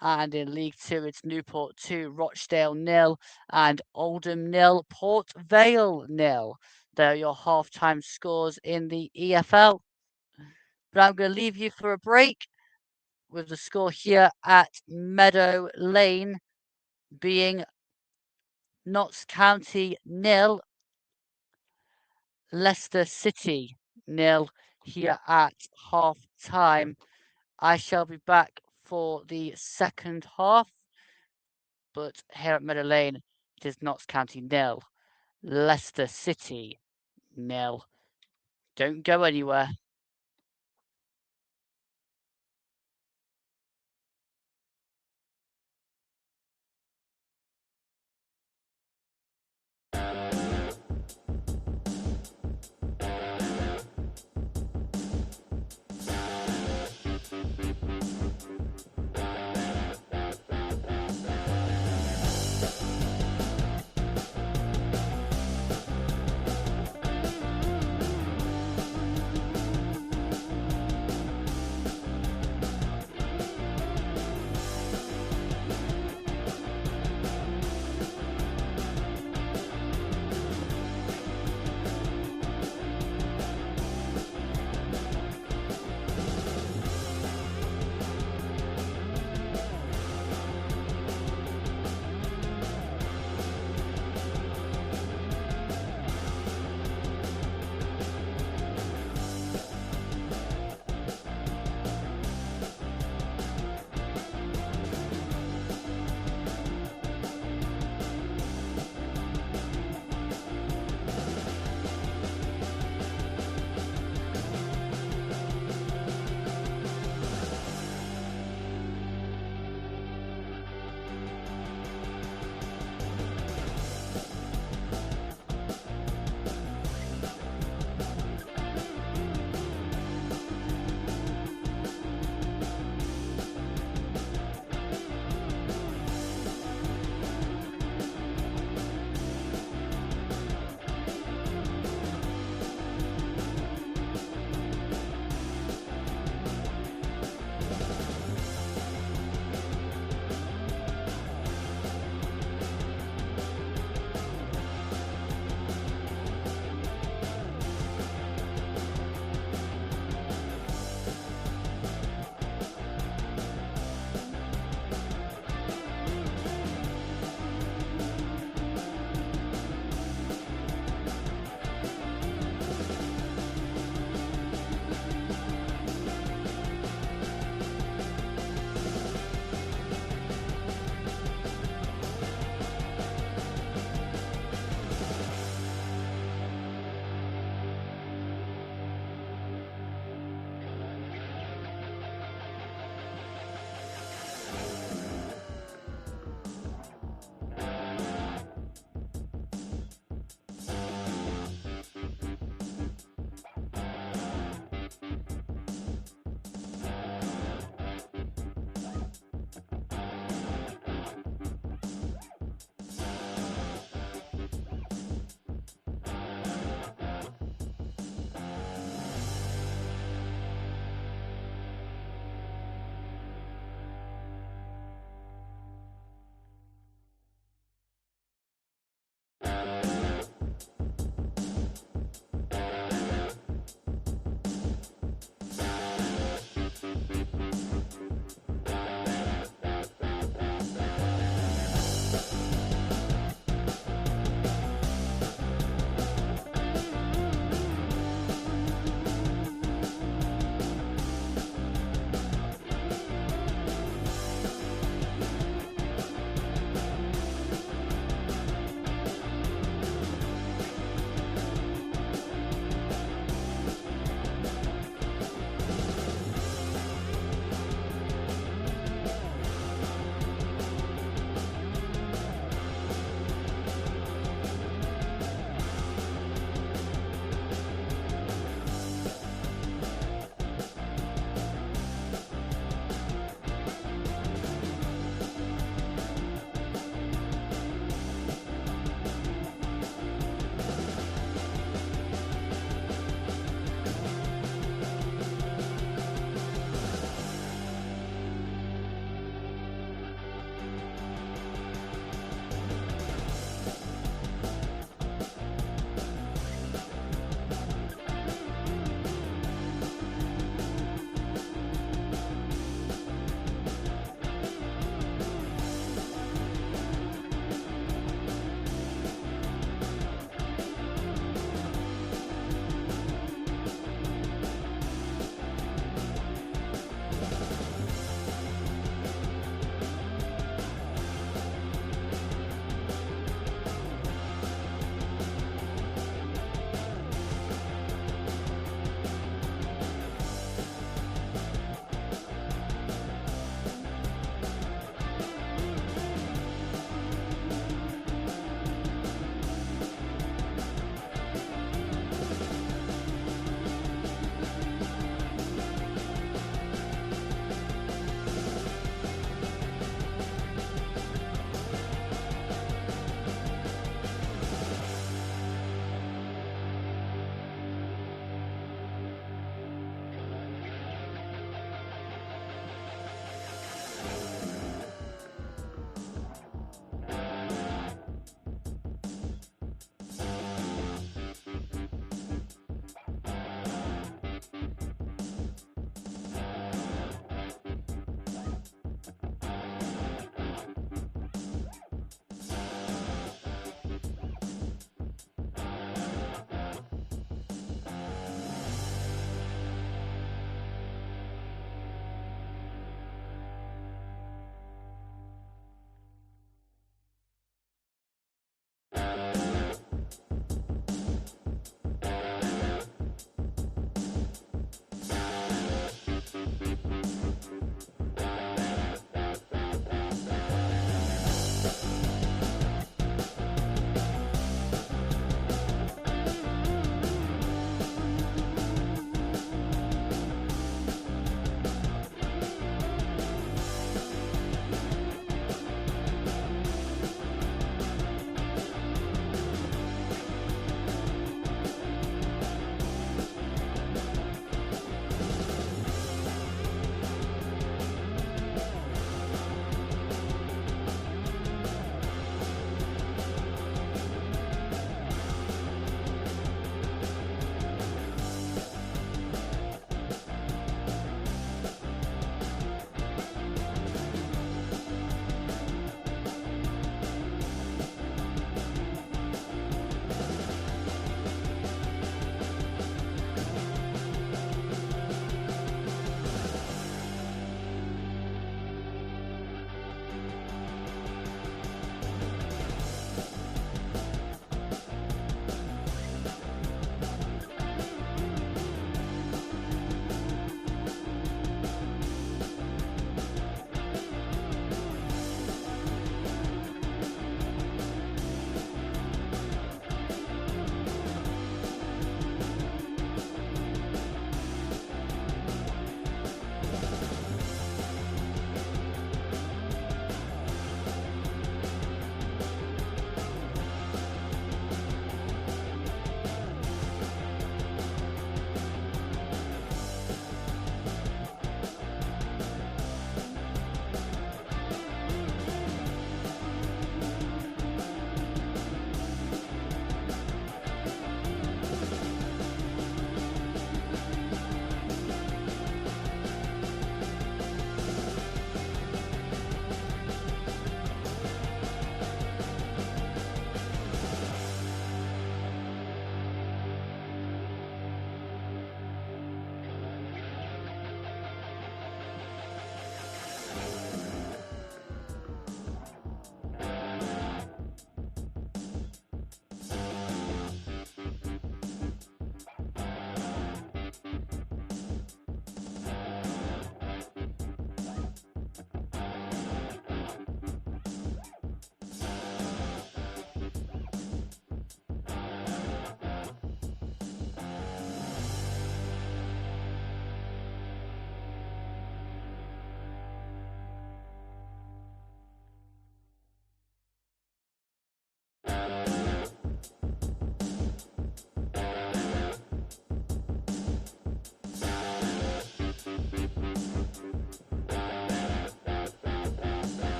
And in League 2, it's Newport 2, Rochdale 0, and Oldham 0, Port Vale 0. They're your half-time scores in the EFL. But I'm going to leave you for a break with the score here at Meadow Lane being Notts County 0, Leicester City 0 here at half time. I shall be back for the second half, but here at Meadow Lane, it is Notts County 0, Leicester City 0. Don't go anywhere.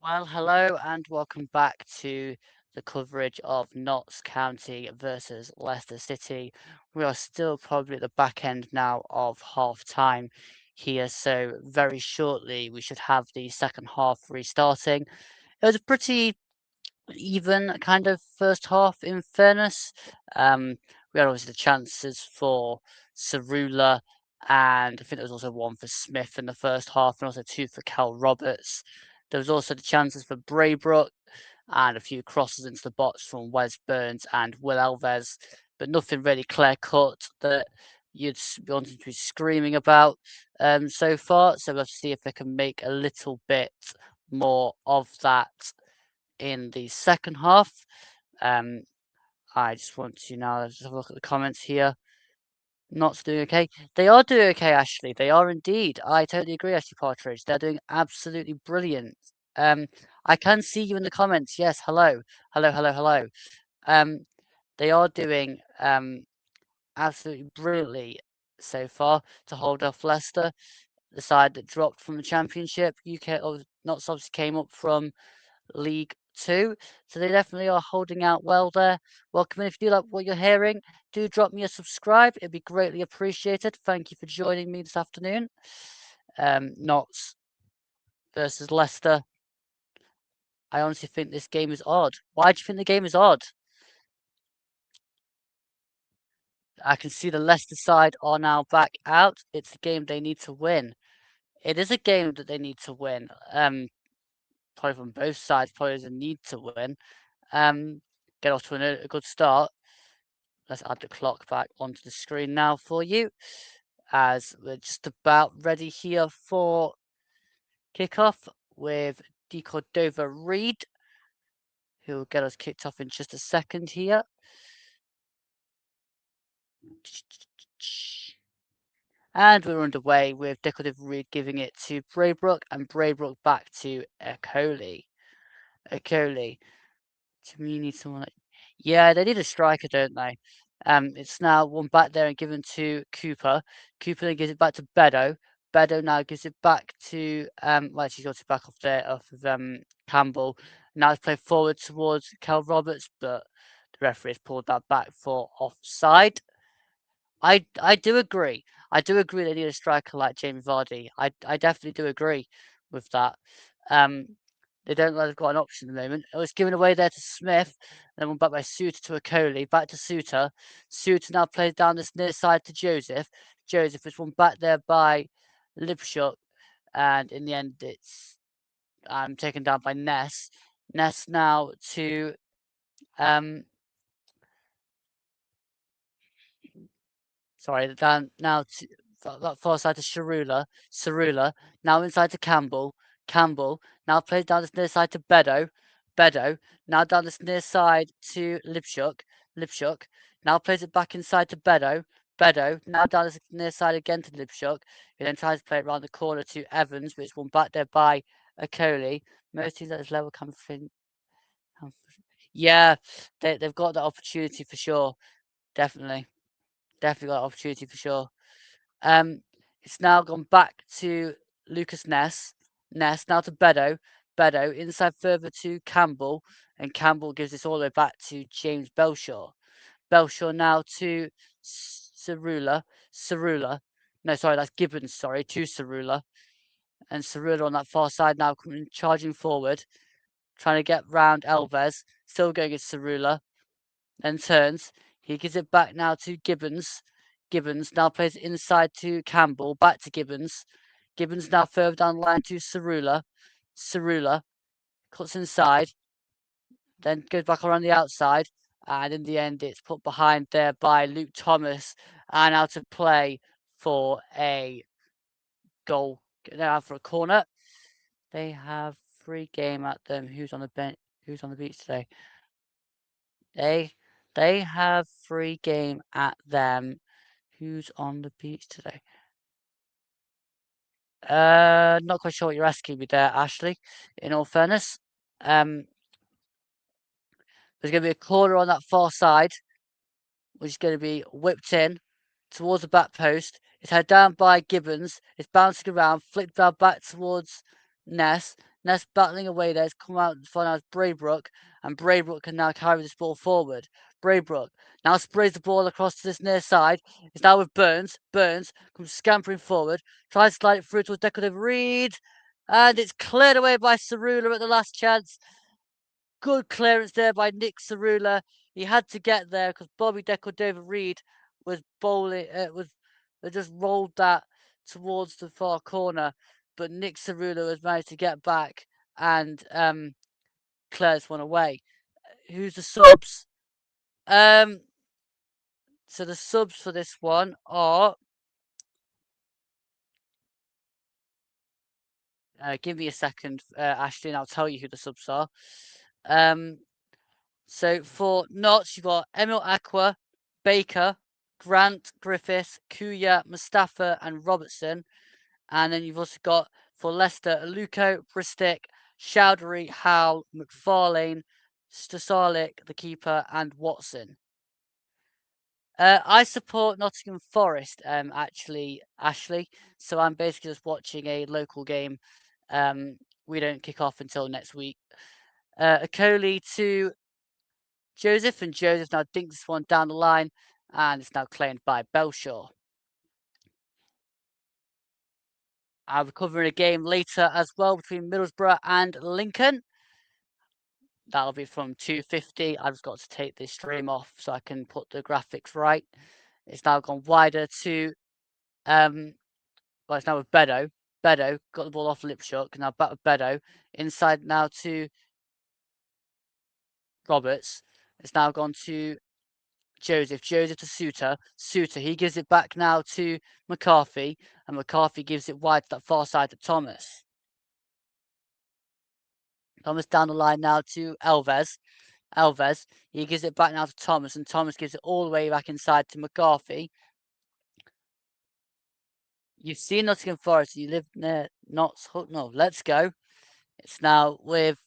Well, hello and welcome back to the coverage of Notts County versus Leicester City. We are still probably at the back end now of half time here, so very shortly we should have the second half restarting. It was a pretty even kind of first half, in fairness. We had obviously the chances for Cerula, and I think there was also one for Smith in the first half, and also two for Cal Roberts. There was also the chances for Braybrook and a few crosses into the box from Wes Burns and Will Alves, but nothing really clear cut that you'd want to be screaming about so far. So we'll have to see if they can make a little bit more of that in the second half. I just want to now just have a look at the comments here. Not doing okay. They are doing okay, Ashley. They are indeed. I totally agree, Ashley Partridge. They're doing absolutely brilliant. Um, I can see you in the comments. Yes, hello, hello, hello, hello. Um, they are doing absolutely brilliantly so far to hold off Leicester, the side that dropped from the Championship. UK Notts obviously came up from League Two. So they definitely are holding out well there. Welcome in. If you do like what you're hearing, do drop me a subscribe. It'd be greatly appreciated. Thank you for joining me this afternoon. Notts versus Leicester. I honestly think this game is odd. Why do you think the game is odd? I can see the Leicester side are now back out. It's a game they need to win. It is a game that they need to win. Probably from both sides, probably is a need to win. Get off to a good start. Let's add the clock back onto the screen now for you, as we're just about ready here for kickoff with De Cordova Reed, who will get us kicked off in just a second here. And we're underway with De Cordova Reed giving it to Braybrook, and Braybrook back to Ekoli. Ekoli. To me, need someone like... Yeah, they need a striker, don't they? It's now one back there and given to Cooper. Cooper then gives it back to Bedo. Bedo now gives it back to well, she's got it back off there off of Campbell. Now it's played forward towards Cal Roberts, but the referee has pulled that back for offside. I do agree. I do agree they need a striker like Jamie Vardy. I definitely do agree with that. They don't like they've got an option at the moment. It was given away there to Smith, then one back by Suter to Okoli, back to Suter. Suter now plays down this near side to Joseph. Joseph is one back there by Lipshut, and in the end it's taken down by Ness. Ness now to sorry, down now to that far side to Cerula. Cerula now inside to Campbell. Campbell now plays down this near side to Bedo. Bedo now down this near side to Lipshuk. Lipshuk now plays it back inside to Bedo. Bedo now down this near side again to Lipshuk. He then tries to play it around the corner to Evans, but it's one back there by Okoli. Most teams at this level come from. Yeah, they've got that opportunity for sure. Definitely. Definitely got opportunity for sure. It's now gone back to Lucas Ness. Ness now to Bedo. Bedo inside further to Campbell, and Campbell gives this all the way back to James Belshaw. Belshaw now to Cerula. Cerula. No, sorry, that's Gibbons, sorry, to Cerula. And Cerula on that far side now coming charging forward, trying to get round Alves. Still going at Cerula. Then turns. He gives it back now to Gibbons. Gibbons now plays it inside to Campbell. Back to Gibbons. Gibbons now further down the line to Cerula. Cerula cuts inside. Then goes back around the outside. And in the end, it's put behind there by Luke Thomas. And out of play for a goal. They're out for a corner. They have free game at them. Who's on the bench? Who's on the beach today? They have free game at them. Who's on the beach today? Not quite sure what you're asking me there, Ashley. In all fairness, there's going to be a corner on that far side, which is going to be whipped in towards the back post. It's headed down by Gibbons. It's bouncing around, flicked down back towards Ness. Ness battling away there. It's come out and find out Braybrook, and Braybrook can now carry this ball forward. Braybrook now sprays the ball across to this near side. It's now with Burns. Burns comes scampering forward, tries to slide it through towards Decorative Reed, and it's cleared away by Cerula at the last chance. Good clearance there by Nick Cerula. He had to get there because Bobby Decorative-Reed was bowling. Just rolled that towards the far corner, but Nick Cerula has managed to get back and clear this one away. Who's the subs? So the subs for this one are. Give me a second, Ashley, and I'll tell you who the subs are. So for Notts, you've got Emil Aqua, Baker, Grant, Griffiths, Kuya, Mustafa, and Robertson. And then you've also got for Leicester, Aluko, Bristick, Chowdhury, Howell, McFarlane, Stasalik, the keeper, and Watson. I support Nottingham Forest, actually, Ashley. So I'm basically just watching a local game. We don't kick off until next week. Akoli to Joseph, and Joseph now dinks this one down the line, and it's now claimed by Belshaw. I'll be covering a game later as well between Middlesbrough and Lincoln. That'll be from 2:50. I've just got to take this stream off so I can put the graphics right. It's now gone wider to well, it's now with Meadow. Meadow got the ball off Lipshook. Now back with Meadow. Inside now to Roberts. It's now gone to Joseph. Joseph to Suter. Suter, he gives it back now to McCarthy. And McCarthy gives it wide to that far side to Thomas. Thomas down the line now to Elves. Elves, he gives it back now to Thomas. And Thomas gives it all the way back inside to McCarthy. You've seen Nottingham Forest. You live near Notts. No, let's go. It's now with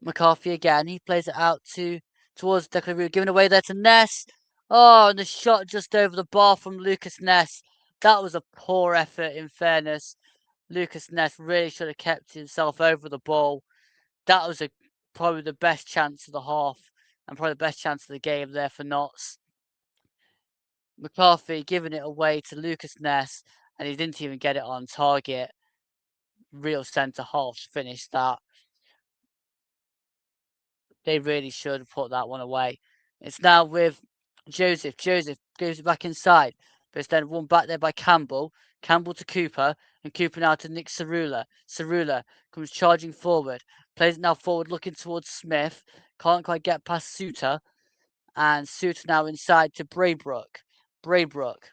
McCarthy again. He plays it out towards Declan, giving away there to Ness. Oh, and the shot just over the bar from Lucas Ness. That was a poor effort, in fairness. Lucas Ness really should have kept himself over the ball. That was probably the best chance of the half and probably the best chance of the game there for Notts. McCarthy giving it away to Lucas Ness, and he didn't even get it on target. Real centre half finished that. They really should have put that one away. It's now with Joseph. Joseph goes it back inside, but it's then won back there by Campbell. Campbell to Cooper, and Cooper now to Nick Cerula. Cerula comes charging forward, plays it now forward, looking towards Smith. Can't quite get past Suter, and Suter now inside to Braybrook. Braybrook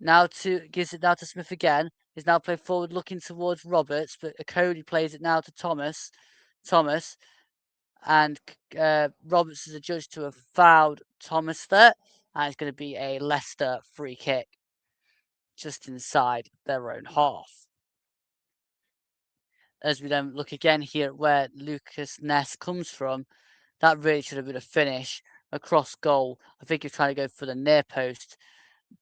now gives it now to Smith again. He's now played forward, looking towards Roberts, but Cody plays it now to Thomas. Thomas. And Roberts is adjudged to have fouled Thomas there, and it's going to be a Leicester free kick just inside their own half. As we then look again here at where Lucas Ness comes from, that really should have been a finish across goal. I think he's trying to go for the near post,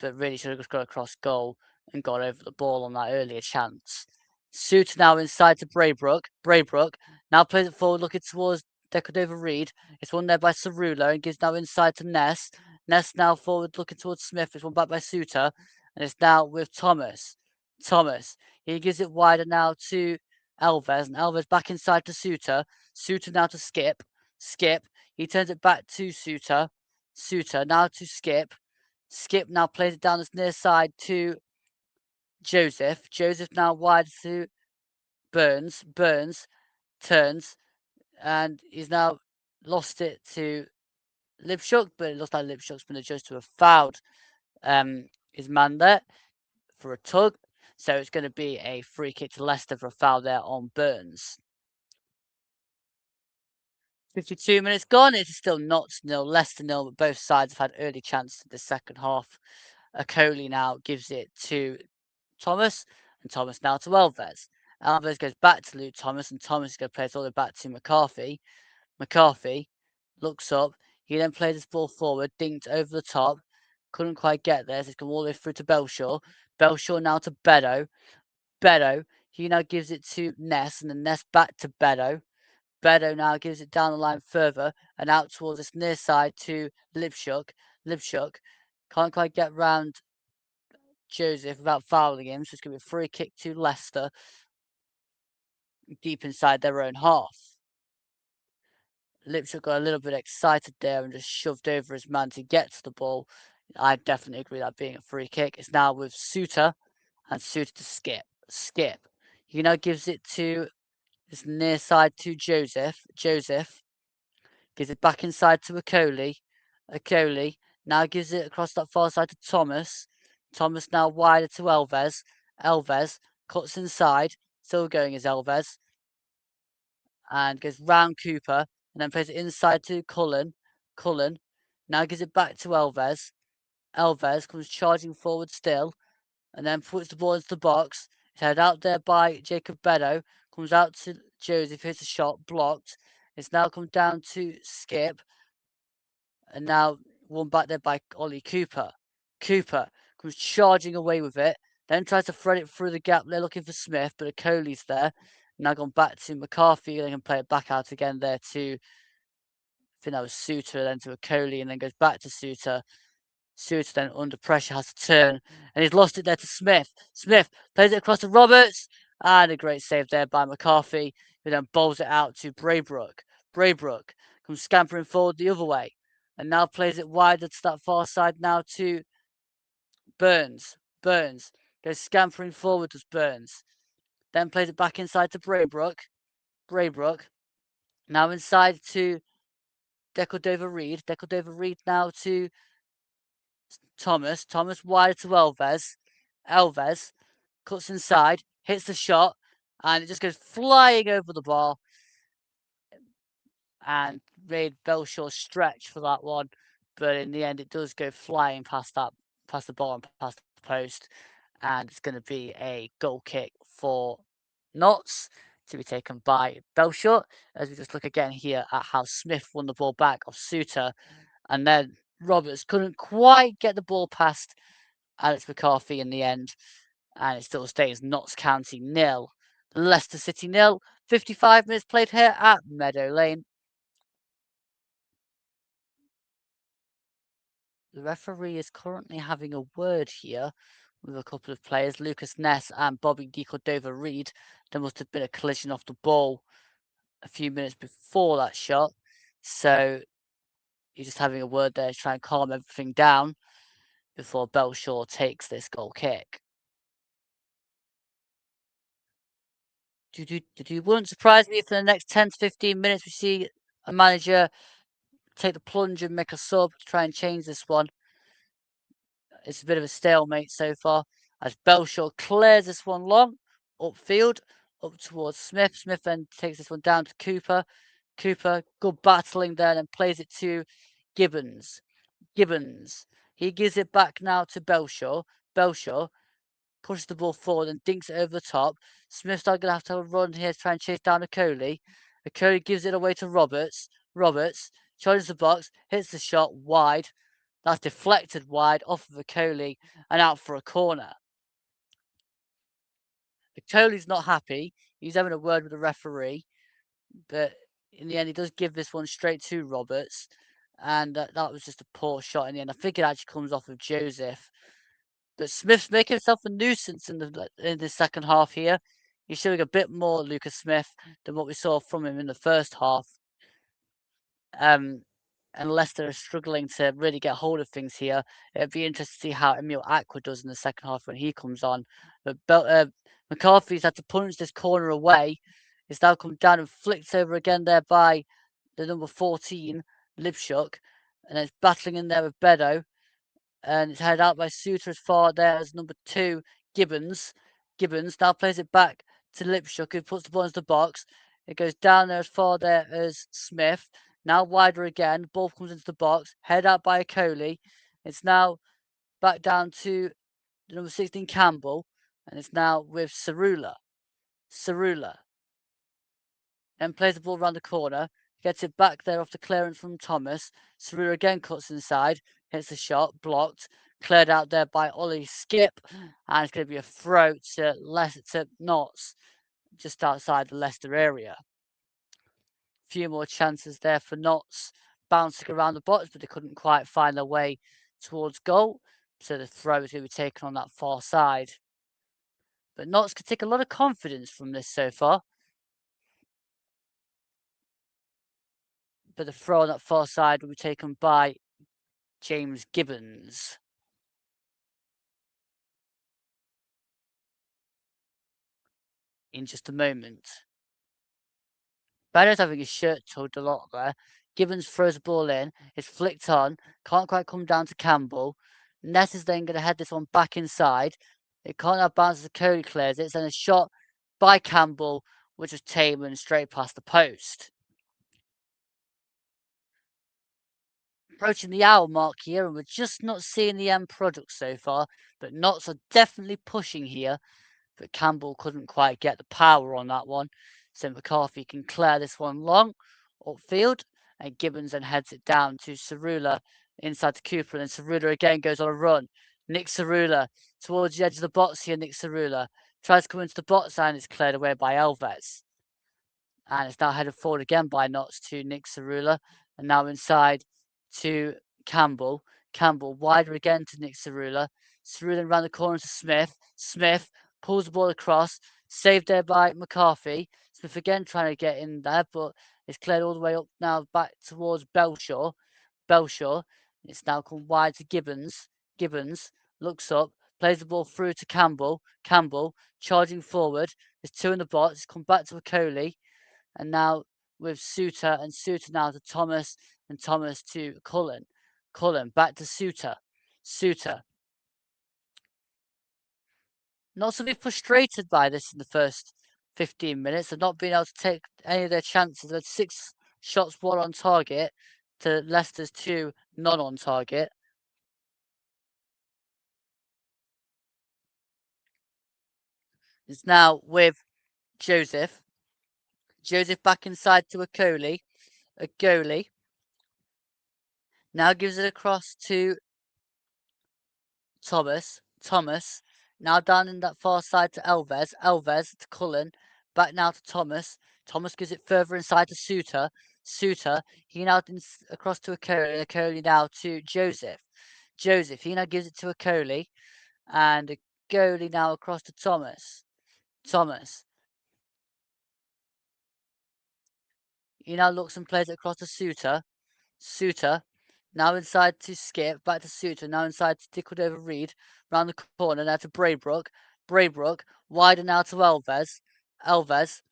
but really should have just got across goal and got over the ball on that earlier chance. Suter now inside to Braybrook. Braybrook now plays it forward, looking towards Decorative-Reed. It's won there by Cerula and gives now inside to Ness. Ness now forward, looking towards Smith. It's won back by Suter, and it's now with Thomas. Thomas, he gives it wider now to Elves, and Elves back inside to Suter. Suter now to Skip. Skip, he turns it back to Suter. Suter now to Skip. Skip now plays it down this near side to Joseph. Joseph now wide to Burns. Burns turns, and he's now lost it to Lipshook, but it looks like Lipshook's been adjudged to have fouled his man there for a tug. So it's going to be a free kick to Leicester for a foul there on Burns. 52 minutes gone. It's still Notts 0, Leicester 0, but both sides have had early chances in the second half. Akoli now gives it to Thomas, and Thomas now to Elves. Elves goes back to Luke Thomas, and Thomas is going to play it all the way back to McCarthy. McCarthy looks up. He then plays this ball forward, dinked over the top. Couldn't quite get there, so it's gone all the way through to Belshaw. Belshaw now to Meadow. Meadow, He now gives it to Ness, and then Ness back to Meadow. Meadow now gives it down the line further and out towards this near side to Lipshook. Lipshook can't quite get round Joseph without fouling him, so it's going to be a free kick to Leicester deep inside their own half. Lipshook got a little bit excited there and just shoved over his man to get to the ball. I definitely agree that being a free kick. It's now with Suter, and Suter to Skip. Skip. He now gives it to this near side to Joseph. Joseph gives it back inside to Akoli. Akoli now gives it across that far side to Thomas. Thomas now wider to Elves. Elves cuts inside, still going as Elves, and goes round Cooper, and then plays it inside to Cullen. Cullen now gives it back to Elves. Elves comes charging forward still, and then puts the ball into the box. It's headed out there by Jacob Meadow. Comes out to Joseph, hits a shot, blocked. It's now come down to Skip, and now won back there by Ollie Cooper. Cooper comes charging away with it, then tries to thread it through the gap. They're looking for Smith, but Akoli's there. Now gone back to McCarthy, they can play it back out again there to, I think that was Suter, then to Akoli, and then goes back to Suter. Suter then under pressure has to turn, and he's lost it there to Smith. Smith plays it across to Roberts, and a great save there by McCarthy, who then bowls it out to Braybrook. Braybrook comes scampering forward the other way, and now plays it wider to that far side now to Burns. Burns goes scampering forward to Burns, then plays it back inside to Braybrook. Braybrook now inside to Decordova-Reid. Decordova-Reid now to Thomas. Thomas wide to Elves. Elves cuts inside, hits the shot, and it just goes flying over the bar. And made Belshaw stretch for that one, but in the end, it does go flying past the bar and past the post, and it's going to be a goal kick for Notts to be taken by Belshaw. As we just look again here at how Smith won the ball back off Suter, and then Roberts couldn't quite get the ball past Alex McCarthy in the end, and it still stays Notts County 0, Leicester City 0. 55 minutes played here at Meadow Lane. The referee is currently having a word here with a couple of players, Lucas Ness and Bobby Decordova-Reid. There must have been a collision off the ball a few minutes before that shot, so he's just having a word there to try and calm everything down before Belshaw takes this goal kick. Wouldn't surprise me if in the next 10 to 15 minutes we see a manager take the plunge and make a sub to try and change this one. It's a bit of a stalemate so far as Belshaw clears this one long upfield up towards Smith. Smith then takes this one down to Cooper. Cooper, good battling there, and plays it to Gibbons. Gibbons. He gives it back now to Belshaw. Belshaw pushes the ball forward and dinks it over the top. Smith's now going to have a run here to try and chase down Akoli. Akoli gives it away to Roberts. Roberts charges the box, hits the shot wide. That's deflected wide off of Akoli and out for a corner. Akoli's not happy. He's having a word with the referee, but in the end, he does give this one straight to Roberts, and that was just a poor shot in the end. I think it actually comes off of Joseph. But Smith's making himself a nuisance in the second half here. He's showing a bit more Lucas Smith than what we saw from him in the first half. And Leicester are struggling to really get hold of things here. It'd be interesting to see how Emil Aqua does in the second half when he comes on. But McCarthy's had to punch this corner away. It's now come down and flicked over again there by the number 14, Lipshook. And it's battling in there with Meadow. And it's headed out by Suter as far there as number 2, Gibbons. Gibbons now plays it back to Lipshook, who puts the ball into the box. It goes down there as far there as Smith. Now wider again. Ball comes into the box. Head out by Akoli. It's now back down to the number 16, Campbell. And it's now with Cerula. Cerula. Then plays the ball around the corner. Gets it back there off the clearance from Thomas. Cerula again cuts inside. Hits the shot. Blocked. cleared out there by Ollie Skip, and it's going to be a throw to Notts, just outside the Leicester area. A few more chances there for Notts, bouncing around the box, but they couldn't quite find their way towards goal, so the throw is going to be taken on that far side. But Notts could take a lot of confidence from this so far. But the throw on that far side will be taken by James Gibbons. In just a moment. Barrow's having his shirt tugged a lot there. Gibbons throws the ball in. It's flicked on. Can't quite come down to Campbell. Ness is then going to head this one back inside. It can't have bounces to Cody clears it. It's then a shot by Campbell, which was tame and straight past the post. Approaching the hour mark here, and we're just not seeing the end product so far. But Notts are definitely pushing here. But Campbell couldn't quite get the power on that one. So McCarthy can clear this one long upfield, and Gibbons then heads it down to Cerula inside to Cooper, and then Cerula again goes on a run. Nick Cerula towards the edge of the box here. Nick Cerula tries to come into the box, and it's cleared away by Alves. And it's now headed forward again by Notts to Nick Cerula, and now inside to Campbell. Campbell wider again to Nick Cerula. Cerula around the corner to Smith. Smith pulls the ball across, saved there by McCarthy. Smith again trying to get in there, but it's cleared all the way up now back towards Belshaw. Belshaw. It's now come wide to Gibbons. Gibbons looks up, plays the ball through to Campbell. Campbell charging forward. There's two in the box. It's come back to Okoli. And now with Suter, and Suter now to Thomas, and Thomas to Cullen. Cullen back to Suter. Suter. Not so bit frustrated by this in the first 15 minutes of not being able to take any of their chances. They had 6 shots, 1 on target to Leicester's 2 non on target. It's now with Joseph. Joseph back inside to Okoli. Okoli now gives it across to Thomas. Thomas now down in that far side to Alves. Alves to Cullen. Back now to Thomas. Thomas gives it further inside to Suter. Suter, he now across to Okoli. Okoli now to Joseph. Joseph, he now gives it to Okoli. And Okoli now across to Thomas. Thomas. He now looks and plays it across to Suter. Suter. Now inside to Skip, back to Suter, now inside to Tickled over Reed, round the corner, now to Braybrook. Braybrook, wider now to Alves. Alves,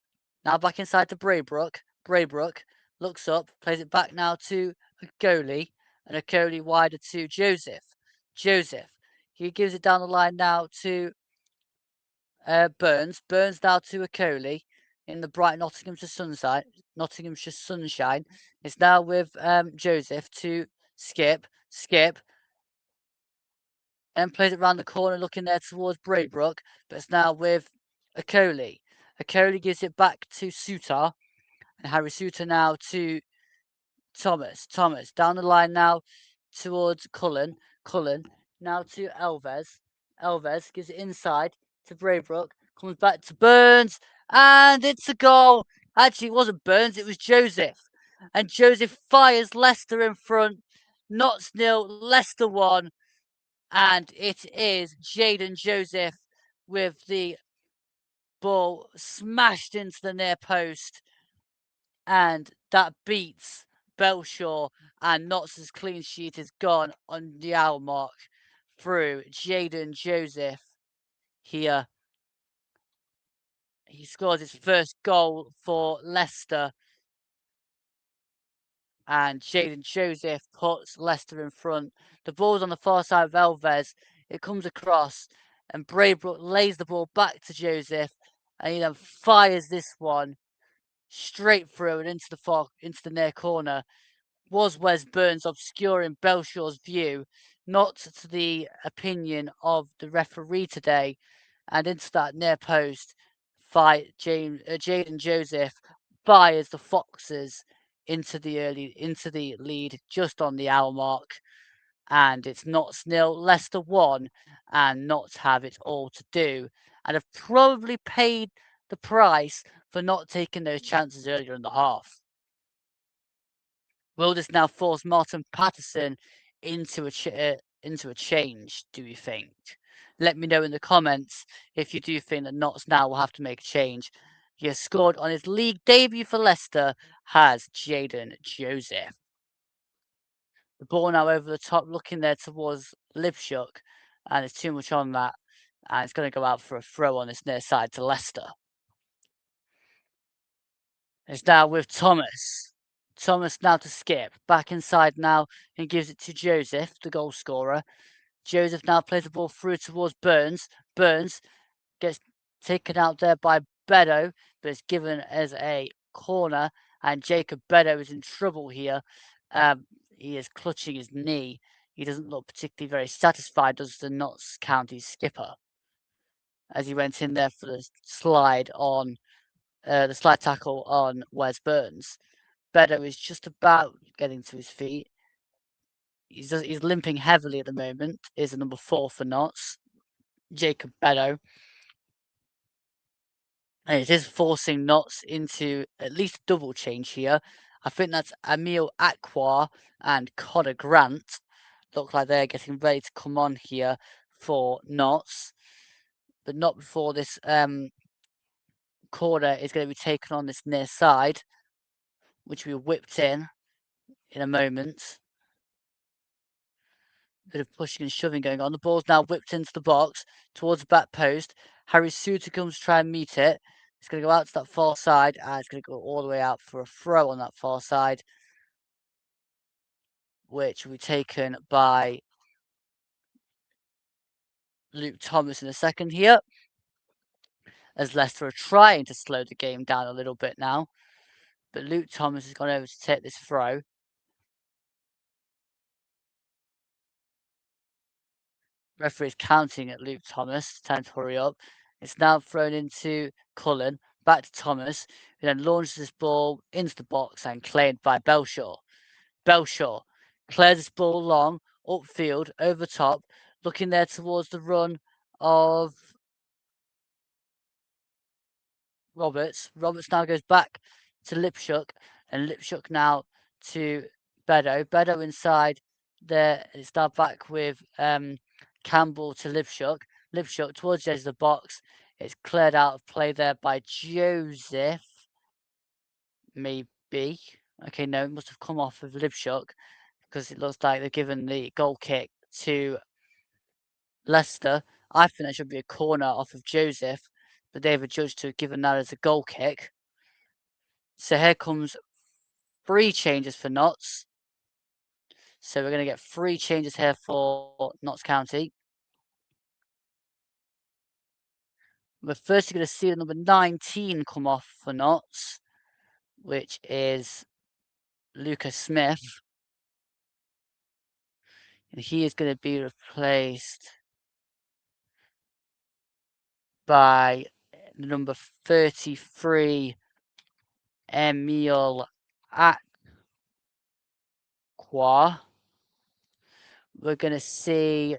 now back inside to Braybrook. Braybrook looks up, plays it back now to Okoli, and Okoli wider to Joseph. Joseph, he gives it down the line now to Burns. Burns now to Okoli in the bright Nottinghamshire sunshine. It's now with Joseph to Skip. Skip. And plays it around the corner, looking there towards Braybrook. But it's now with Okoli. Okoli gives it back to Suter. And Harry Suter now to Thomas. Thomas down the line now towards Cullen. Cullen now to Alves. Alves gives it inside to Braybrook. Comes back to Burns. And it's a goal. Actually, it wasn't Burns, it was Joseph. And Joseph fires Leicester in front. Notts 0, Leicester 1. And it is Jaden Joseph with the ball smashed into the near post. And that beats Belshaw, and Notts' clean sheet is gone on the hour mark through Jaden Joseph here. He scores his first goal for Leicester. And Jaden Joseph puts Leicester in front. The ball's on the far side of Alves. It comes across, and Braybrook lays the ball back to Joseph, and he then fires this one straight through and into the near corner. Was Wes Burns obscuring Belshaw's view, not to the opinion of the referee today, and into that near post fight. Jaden Joseph fires the Foxes into the lead just on the hour mark. and it's Notts 0, Leicester 1, and Notts have it all to do, and have probably paid the price for not taking those chances earlier in the half. Will this now force Martin Patterson into a change, do you think? Let me know in the comments if you do think that Notts now will have to make a change. He has scored on his league debut for Leicester has Jaden Joseph. The ball now over the top, looking there towards Lipshook, and it's too much on that, and it's going to go out for a throw on this near side to Leicester. It's now with Thomas. Thomas now to Skip. Back inside now and gives it to Joseph, the goal scorer. Joseph now plays the ball through towards Burns. Burns gets taken out there by Bedo, but it's given as a corner. And Jacob Bedo is in trouble here. He is clutching his knee. He doesn't look particularly very satisfied, does the Notts County skipper, as he went in there for the slide tackle on Wes Burns. Bedo is just about getting to his feet. He's limping heavily at the moment. Is a number 4 for Notts, Jacob Bedo. And it is forcing Notts into at least a double change here. I think that's Emil Aqua and Connor Grant. Look like they're getting ready to come on here for Notts. But not before this corner is going to be taken on this near side, which will be whipped in a moment. Bit of pushing and shoving going on. The ball's now whipped into the box towards the back post. Harry Suter comes to try and meet it. It's going to go out to that far side, and it's going to go all the way out for a throw on that far side, which will be taken by Luke Thomas in a second here, as Leicester are trying to slow the game down a little bit now. But Luke Thomas has gone over to take this throw. Referee is counting at Luke Thomas. Time to hurry up. It's now thrown into Cullen. Back to Thomas, who then launches this ball into the box and claimed by Belshaw. Belshaw clears this ball long, upfield, over top, looking there towards the run of Roberts. Roberts now goes back to Lipshook, and Lipshook now to Bedo. Bedo inside there. It's now back with Campbell to Lipshook. Lipshook towards the edge of the box. It's cleared out of play there by Joseph. Maybe. Okay, no, it must have come off of Lipshook, because it looks like they've given the goal kick to Leicester. I think that should be a corner off of Joseph, but they've adjudged to have given that as a goal kick. So here comes 3 changes for Notts. So we're going to get 3 changes here for Notts County. We're first going to see the number 19 come off for Notts, which is Lucas Smith. And he is going to be replaced by number 33, Emil Aqua. We're going to see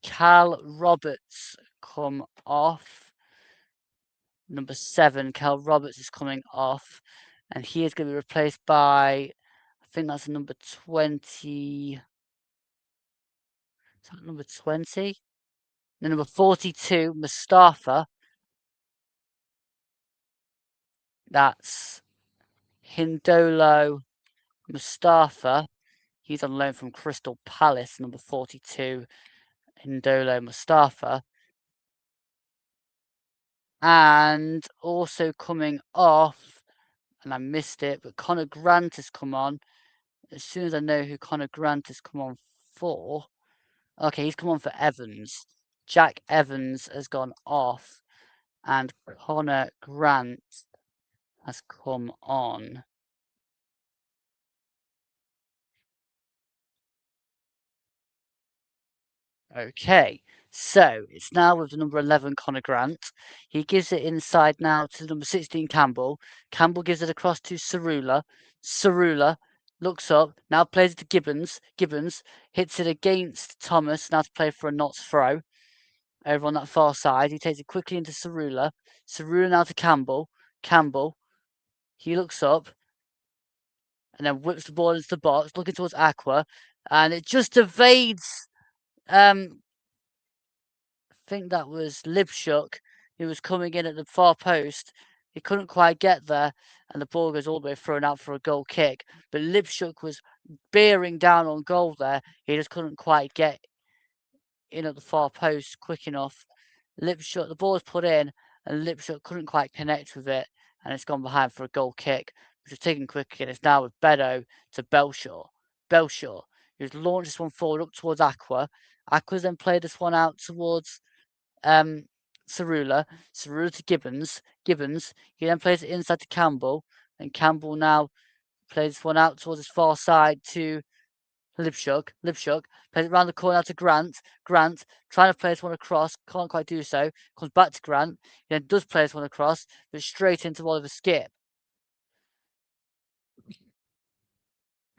Cal Roberts come off. Number 7, Cal Roberts is coming off, and he is going to be replaced by, I think that's number 20. Is that number 20? The number 42, Mustafa. That's Hindolo Mustafa. He's on loan from Crystal Palace, number 42, Hindolo Mustafa. And also coming off, and I missed it, but Connor Grant has come on. As soon as I know who Connor Grant has come on for. Okay, he's come on for Evans. Jack Evans has gone off, and Connor Grant has come on. Okay, so it's now with the number 11, Connor Grant. He gives it inside now to number 16, Campbell. Campbell gives it across to Cerula. Cerula looks up, now plays it to Gibbons. Gibbons hits it against Thomas, now to play for a Notts throw. Over on that far side, he takes it quickly into Cerula. Cerula now to Campbell. Campbell, he looks up and then whips the ball into the box, looking towards Aqua, and it just evades. I think that was Libshuk, who was coming in at the far post. He couldn't quite get there, and the ball goes all the way thrown out for a goal kick. But Libshuk was bearing down on goal there. He just couldn't quite get in at the far post quick enough. Lipshut, the ball was put in, and Lipshut couldn't quite connect with it, and it's gone behind for a goal kick, which was taken quickly, and it's now with Bedo to Belshaw. Belshaw, who's launched this one forward up towards Aqua. Aqua's then played this one out towards Cerula. Cerula to Gibbons. Gibbons, he then plays it inside to Campbell, and Campbell now plays this one out towards his far side to Libshuk plays it round the corner to Grant. Grant trying to play this one across, can't quite do so. Comes back to Grant, he then does play this one across, but straight into Oliver Skip.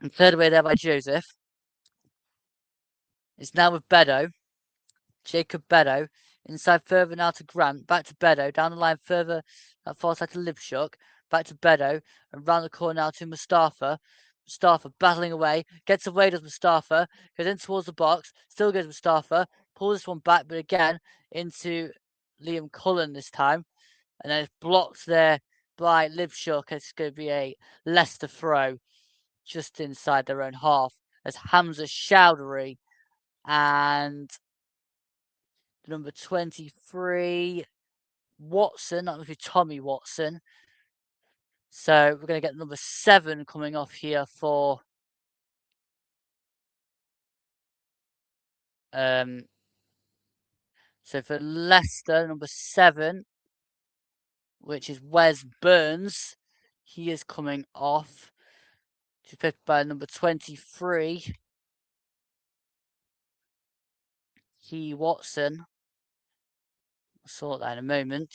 And cleared away there by Joseph. It's now with Bedo. Jacob Bedo. Inside further now to Grant. Back to Bedo. Down the line further, that far side to Libshuk. Back to Bedo. And round the corner now to Mustafa. Mustafa battling away. Gets away, does Mustafa. Goes in towards the box. Still goes Mustafa. Pulls this one back, but again into Liam Cullen this time. And then it's blocked there by Libshuk. It's going to be a Leicester throw just inside their own half. As Hamza Chowdhury and number 23, Watson, that must be Tommy Watson. So we're going to get number 7 coming off here for so for Leicester, number 7, which is Wes Burns, he is coming off. He's picked by number 23, Watson. I'll sort that in a moment.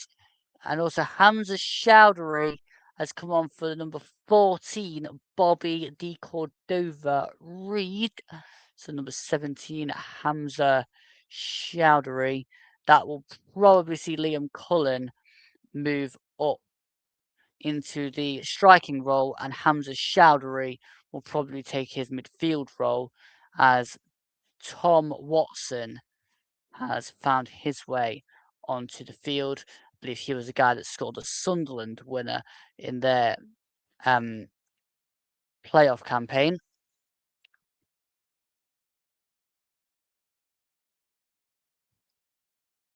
And also Hamza Chowdhury has come on for the number 14, Bobby De Cordova Reed. So number 17, Hamza Chowdhury. That will probably see Liam Cullen move up into the striking role, and Hamza Chowdhury will probably take his midfield role as Tom Watson has found his way onto the field. I believe he was the guy that scored the Sunderland winner in their playoff campaign.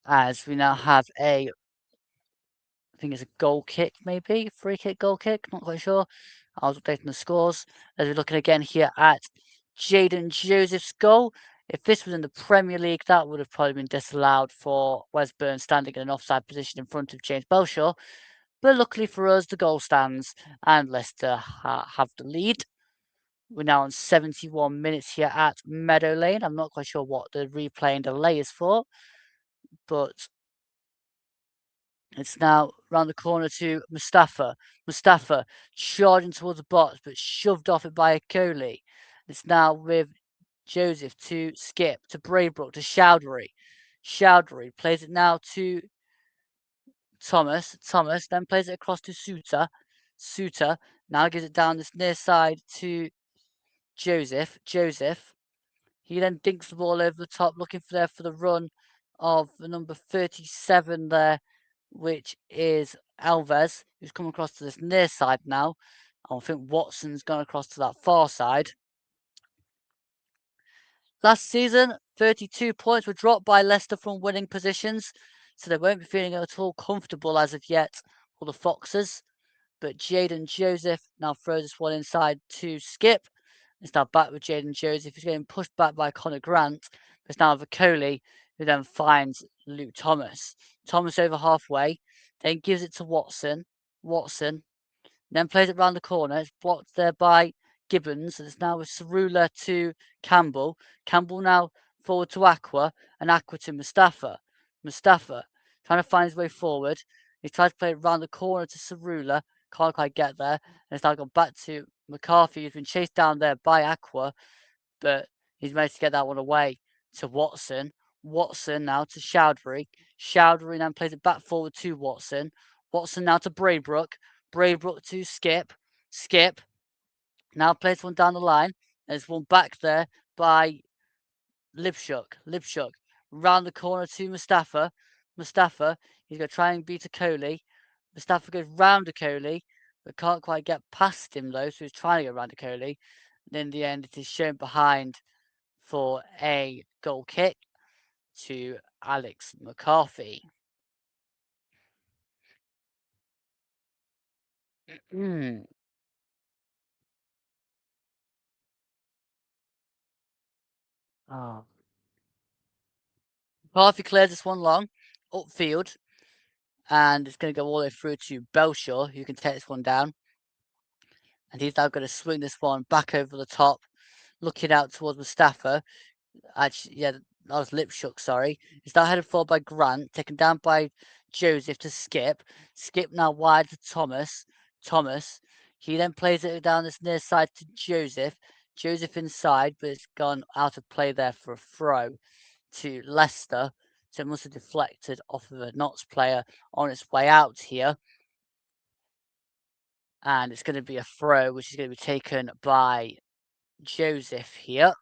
As we now have I think it's a goal kick, maybe free kick, goal kick. Not quite sure. I was updating the scores as we're looking again here at Jaden Joseph's goal. If this was in the Premier League, that would have probably been disallowed for Wes Burns standing in an offside position in front of James Belshaw. But luckily for us, the goal stands and Leicester have the lead. We're now on 71 minutes here at Meadow Lane. I'm not quite sure what the replay and delay is for, but it's now round the corner to Mustafa. Mustafa charging towards the box, but shoved off it by Akoli. It's now with Joseph to Skip, to Braybrook, to Chowdhury. Chowdhury plays it now to Thomas. Thomas then plays it across to Suter. Suter now gives it down this near side to Joseph. Joseph. He then dinks the ball over the top, looking for the run of the number 37 there, which is Alves, who's come across to this near side now. I think Watson's gone across to that far side. Last season, 32 points were dropped by Leicester from winning positions, so they won't be feeling at all comfortable as of yet for the Foxes. But Jaden Joseph now throws this one inside to Skip. It's now back with Jaden Joseph. He's getting pushed back by Connor Grant. It's now Vicoli, who then finds Luke Thomas. Thomas over halfway, then gives it to Watson. Watson then plays it round the corner. It's blocked there by Gibbons. And it's now with Cerula to Campbell. Campbell now forward to Aqua, and Aqua to Mustafa. Mustafa trying to find his way forward. He tries to play it round the corner to Cerula. can't quite get there. And it's now gone back to McCarthy, who's been chased down there by Aqua, but he's managed to get that one away to Watson. Watson now to Chowdhury. Chowdhury now plays it back forward to Watson. Watson now to Braybrook. Braybrook to Skip. Skip now plays one down the line. There's one back there by Libshuk. Libshuk round the corner to Mustafa. Mustafa, he's going to try and beat a Coley. Mustafa goes round a Coley, but can't quite get past him though, so he's trying to go round a Coley. And in the end, it is shown behind for a goal kick to Alex McCarthy. Oh. McCarthy clears this one long, upfield, and it's going to go all the way through to Belshaw, who can take this one down. And he's now going to swing this one back over the top, looking out towards Mustafa. Actually, yeah, that was Lipshook, sorry. He's now headed forward by Grant, taken down by Joseph to Skip. Skip now wide to Thomas. Thomas. He then plays it down this near side to Joseph. Joseph inside, but it's gone out of play there for a throw to Leicester. So it must have deflected off of a Notts player on its way out here. And it's going to be a throw, which is going to be taken by Joseph here,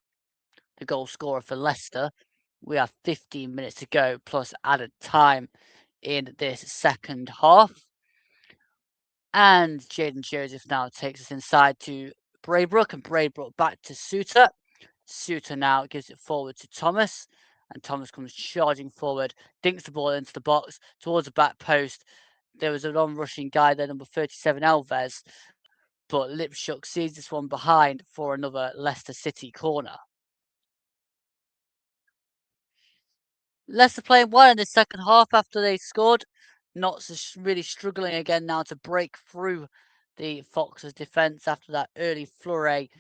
the goal scorer for Leicester. We have 15 minutes to go plus added time in this second half. And Jaden Joseph now takes us inside to Braybrook, and Braybrook back to Suter. Suter now gives it forward to Thomas, and Thomas comes charging forward, dinks the ball into the box towards the back post. There was an on-rushing guy there, number 37, Alves, but Lipshook sees this one behind for another Leicester City corner. Leicester playing well in the second half after they scored. Notts is really struggling again now to break through the Foxes' defence after that early flurry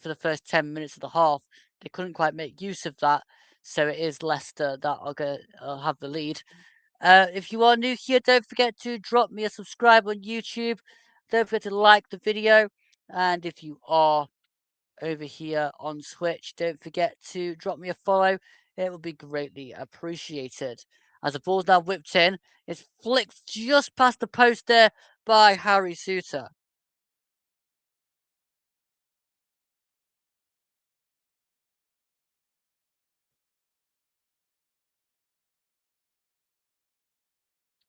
for the first 10 minutes of the half. They couldn't quite make use of that, so it is Leicester that are going to have the lead. If you are new here, don't forget to drop me a subscribe on YouTube. Don't forget to like the video, and if you are over here on Twitch, don't forget to drop me a follow. It would be greatly appreciated. As the ball's now whipped in, it's flicked just past the post there by Harry Suter.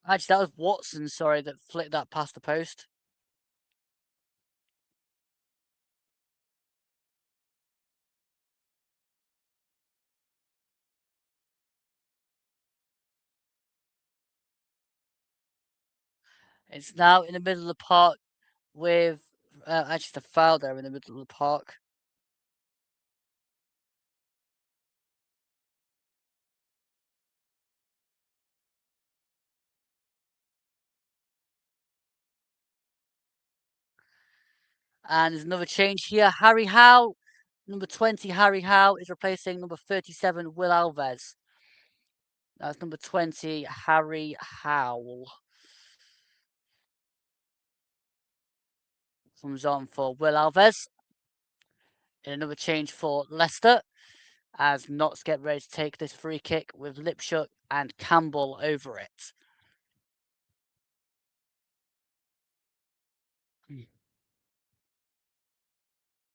Actually, that was Watson, sorry, that flicked that past the post. It's now in the middle of the park with actually the foul there in the middle of the park. And there's another change here. Harry Howe, number 20, Harry Howe is replacing number 37, Will Alves. That's number 20, Harry Howe. Comes on for Will Alves. And another change for Leicester as Notts get ready to take this free kick with Lipshook and Campbell over it.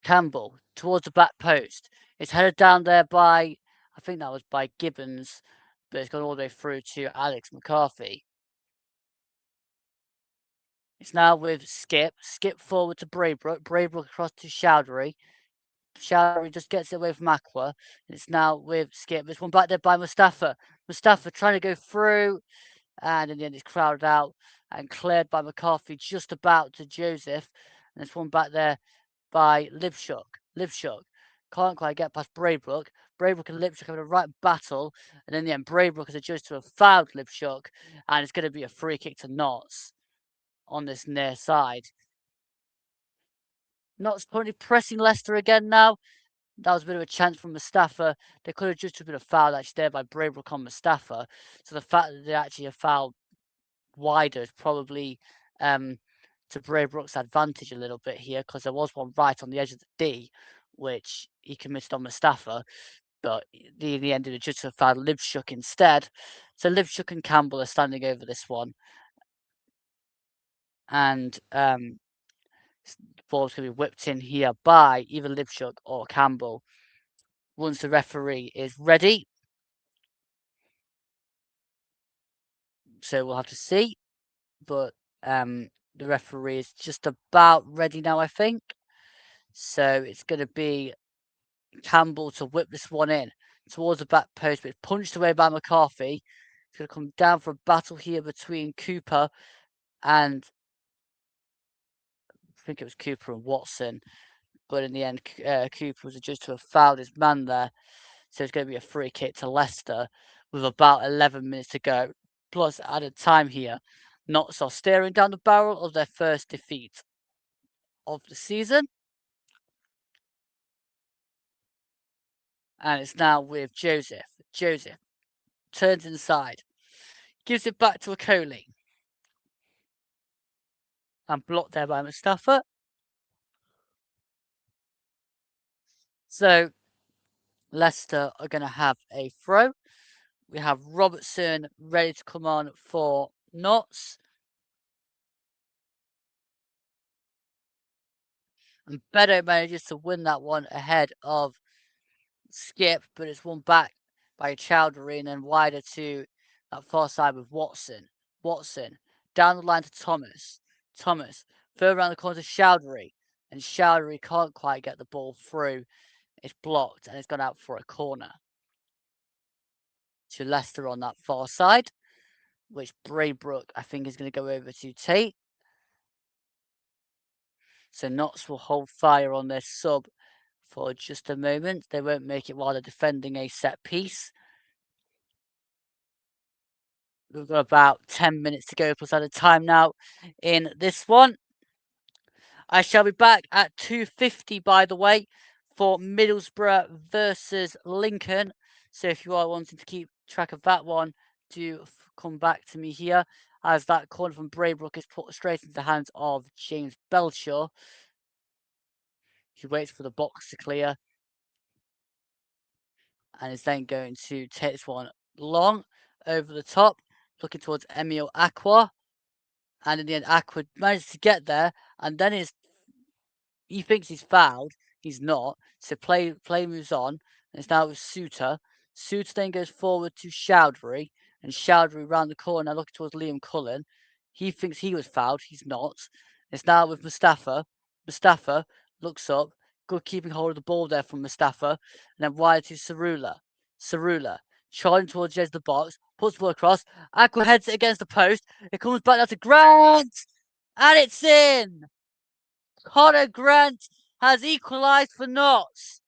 Campbell towards the back post. It's headed down there by, I think that was by Gibbons, but it's gone all the way through to Alex McCarthy. It's now with Skip. Skip forward to Braybrook. Braybrook across to Chowdhury. Chowdhury just gets it away from Aqua. It's now with Skip. This one back there by Mustafa. Mustafa trying to go through, and in the end it's crowded out and cleared by McCarthy just about to Joseph. And this one back there by Libshook. Libshook can't quite get past Braybrook. Braybrook and Libshook having a right battle, and in the end Braybrook is adjudged to have fouled Libshook, and it's going to be a free kick to Notts on this near side. Notts currently pressing Leicester again now. That was a bit of a chance from Mustafa. They could have just been a foul actually there by Braybrook on Mustafa. So the fact that they actually have fouled wider is probably to Braybrook's advantage a little bit here because there was one right on the edge of the D, which he committed on Mustafa, but in the end it just have found Libshuk instead. So Libshuk and Campbell are standing over this one, and the ball's going to be whipped in here by either Libshuk or Campbell once the referee is ready. So we'll have to see, but the referee is just about ready now, I think. So it's going to be Campbell to whip this one in towards the back post, but it's punched away by McCarthy. It's going to come down for a battle here between Cooper and I think it was Cooper and Watson. But in the end, Cooper was adjudged to have fouled his man there. So it's going to be a free kick to Leicester with about 11 minutes to go. Plus added time here. Notts are staring down the barrel of their first defeat of the season. And it's now with Joseph. Joseph turns inside. Gives it back to Akoli. And blocked there by Mustafa. So Leicester are going to have a throw. We have Robertson ready to come on for Notts. And Meadow manages to win that one ahead of Skip, but it's won back by Chowdhury and then wider to that far side with Watson. Watson down the line to Thomas. Thomas further around the corner to Chowdhury. And Chowdhury can't quite get the ball through. It's blocked and it's gone out for a corner. To Leicester on that far side, which Braybrook, I think, is going to go over to Tate. So Notts will hold fire on their sub for just a moment. They won't make it while they're defending a set piece. We've got about 10 minutes to go plus added time now in this one. I shall be back at 2:50, by the way, for Middlesbrough versus Lincoln. So if you are wanting to keep track of that one, do come back to me here as that corner from Braybrook is put straight into the hands of James Belshaw. He waits for the box to clear and is then going to take this one long over the top, looking towards Emil Aqua. And in the end, Aqua manages to get there, and then he thinks he's fouled. He's not. So play moves on. And it's now with Suter. Suter then goes forward to Chowdhury, and Chowdhury round the corner, looking towards Liam Cullen. He thinks he was fouled. He's not. It's now with Mustafa. Mustafa looks up. Good keeping hold of the ball there from Mustafa. And then wide to Cerula. Cerula charging towards the edge of the box. Puts the ball across. Aqua heads it against the post. It comes back down to Grant. And it's in. Connor Grant has equalised for Notts.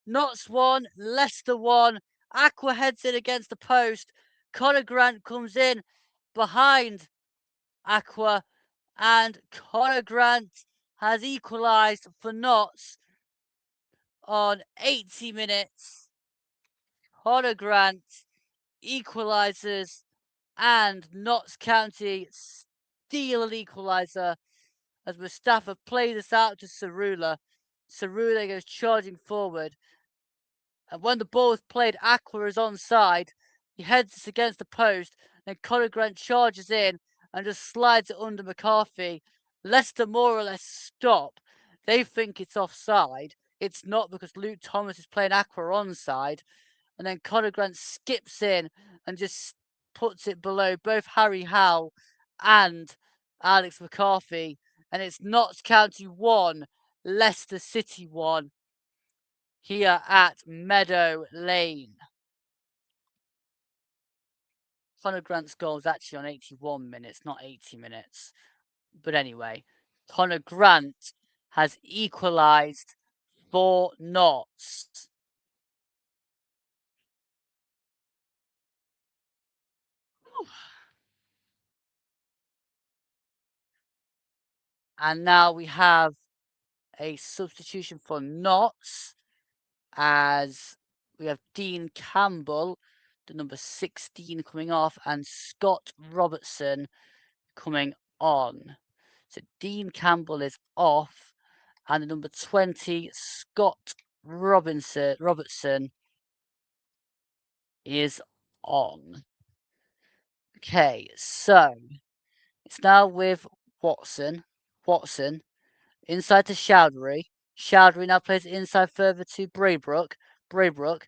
Notts 1, Leicester 1. Aqua heads it against the post. Connor Grant comes in behind Aqua. And Connor Grant has equalised for Notts on 80 minutes. Connor Grant equalises and Notts County steal an equaliser as Mustafa plays this out to Cerula. Cerula goes charging forward. And when the ball is played, Aqua is onside. He heads this against the post. And Connor Grant charges in and just slides it under McCarthy. Leicester more or less stop. They think it's offside. It's not because Luke Thomas is playing Aqua onside. And then Connor Grant skips in and just puts it below both Harry Howell and Alex McCarthy. And it's Notts County 1, Leicester City 1 here at Meadow Lane. Connor Grant's goal is actually on 81 minutes, not 80 minutes. But anyway, Connor Grant has equalised for Notts. And now we have a substitution for Notts as we have Dean Campbell, the number 16, coming off, and Scott Robertson coming on. So Dean Campbell is off, and the number 20, Scott Robertson, is on. Okay, so it's now with Watson. Watson inside to Chowdhury. Chowdhury now plays it inside further to Braybrook. Braybrook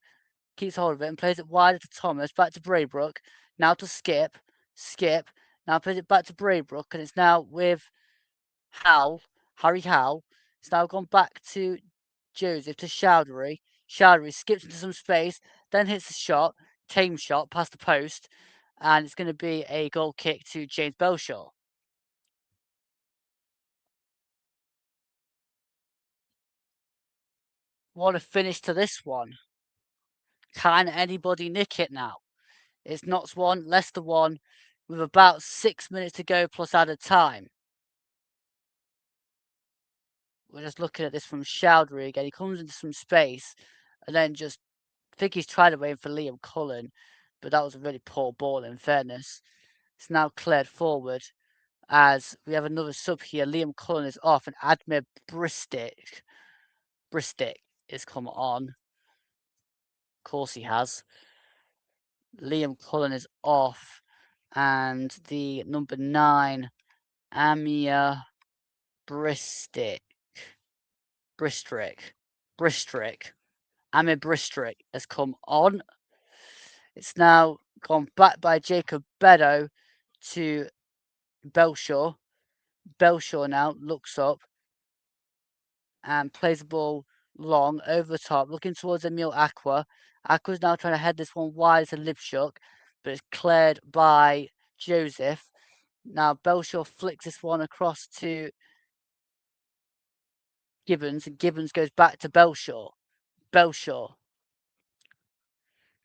keeps hold of it and plays it wider to Thomas. Back to Braybrook. Now to Skip. Skip now plays it back to Braybrook, and it's now with Harry Howell. It's now gone back to Joseph to Chowdhury. Chowdhury skips into some space, then hits the shot, tame shot past the post, and it's going to be a goal kick to James Belshaw. What a finish to this one. Can anybody nick it now? It's Notts 1, Leicester 1, with about 6 minutes to go plus added time. We're just looking at this from Chowdhury again. He comes into some space and then just, I think he's tried to wait for Liam Cullen, but that was a really poor ball in fairness. It's now cleared forward as we have another sub here. Liam Cullen is off and Admir Bristick is come on. Of course he has. Liam Cullen is off and the number 9, Amir Bristrick. Amir Bristrick has come on. It's now gone back by Jacob Beddoe to Belshaw. Belshaw now looks up and plays the ball long over the top, looking towards Emil Aqua. Aqua's now trying to head this one wide to Lipshook, but it's cleared by Joseph. Now Belshaw flicks this one across to Gibbons, and Gibbons goes back to Belshaw. Belshaw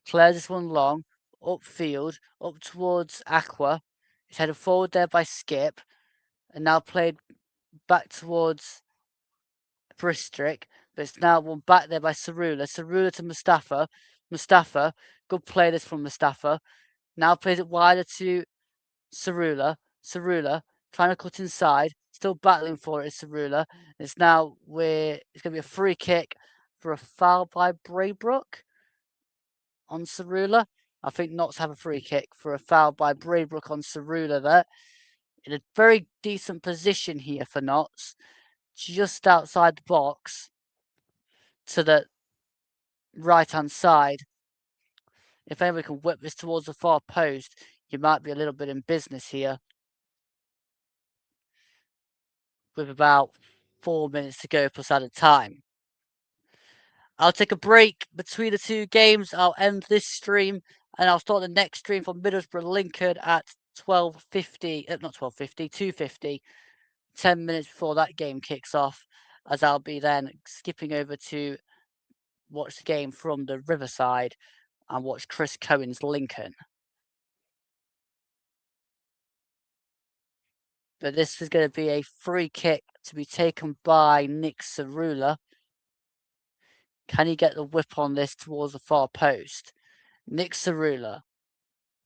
clears this one long, upfield, up towards Aqua. It's headed forward there by Skip, and now played back towards Bristrick, but it's now won back there by Cerula. Cerula to Mustafa. Mustafa, good play this from Mustafa. Now plays it wider to Cerula. Cerula trying to cut inside, still battling for it is Cerula. It's now it's going to be a free kick for a foul by Braybrook on Cerula. I think Notts have a free kick for a foul by Braybrook on Cerula there. In a very decent position here for Notts, just outside the box to the right-hand side. If anybody can whip this towards the far post, you might be a little bit in business here. With about 4 minutes to go plus added time. I'll take a break between the two games. I'll end this stream and I'll start the next stream from Middlesbrough Lincoln at 12:50, not 12:50, 2:50, 10 minutes before that game kicks off, as I'll be then skipping over to watch the game from the Riverside and watch Chris Cohen's Lincoln. But this is going to be a free kick to be taken by Nick Cerula. Can he get the whip on this towards the far post? Nick Cerula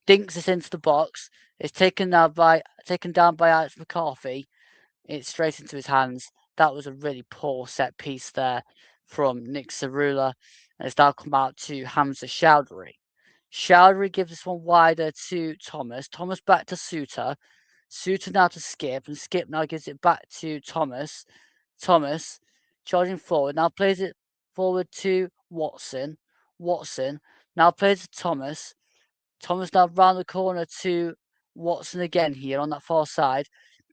dinks this into the box. It's taken down by Alex McCarthy. It's straight into his hands. That was a really poor set piece there from Nick Cerula. And it's now come out to Hamza Chowdhury. Chowdhury gives this one wider to Thomas. Thomas back to Suter. Suter now to Skip. And Skip now gives it back to Thomas. Thomas charging forward. Now plays it forward to Watson. Watson now plays to Thomas. Thomas now round the corner to Watson again here on that far side.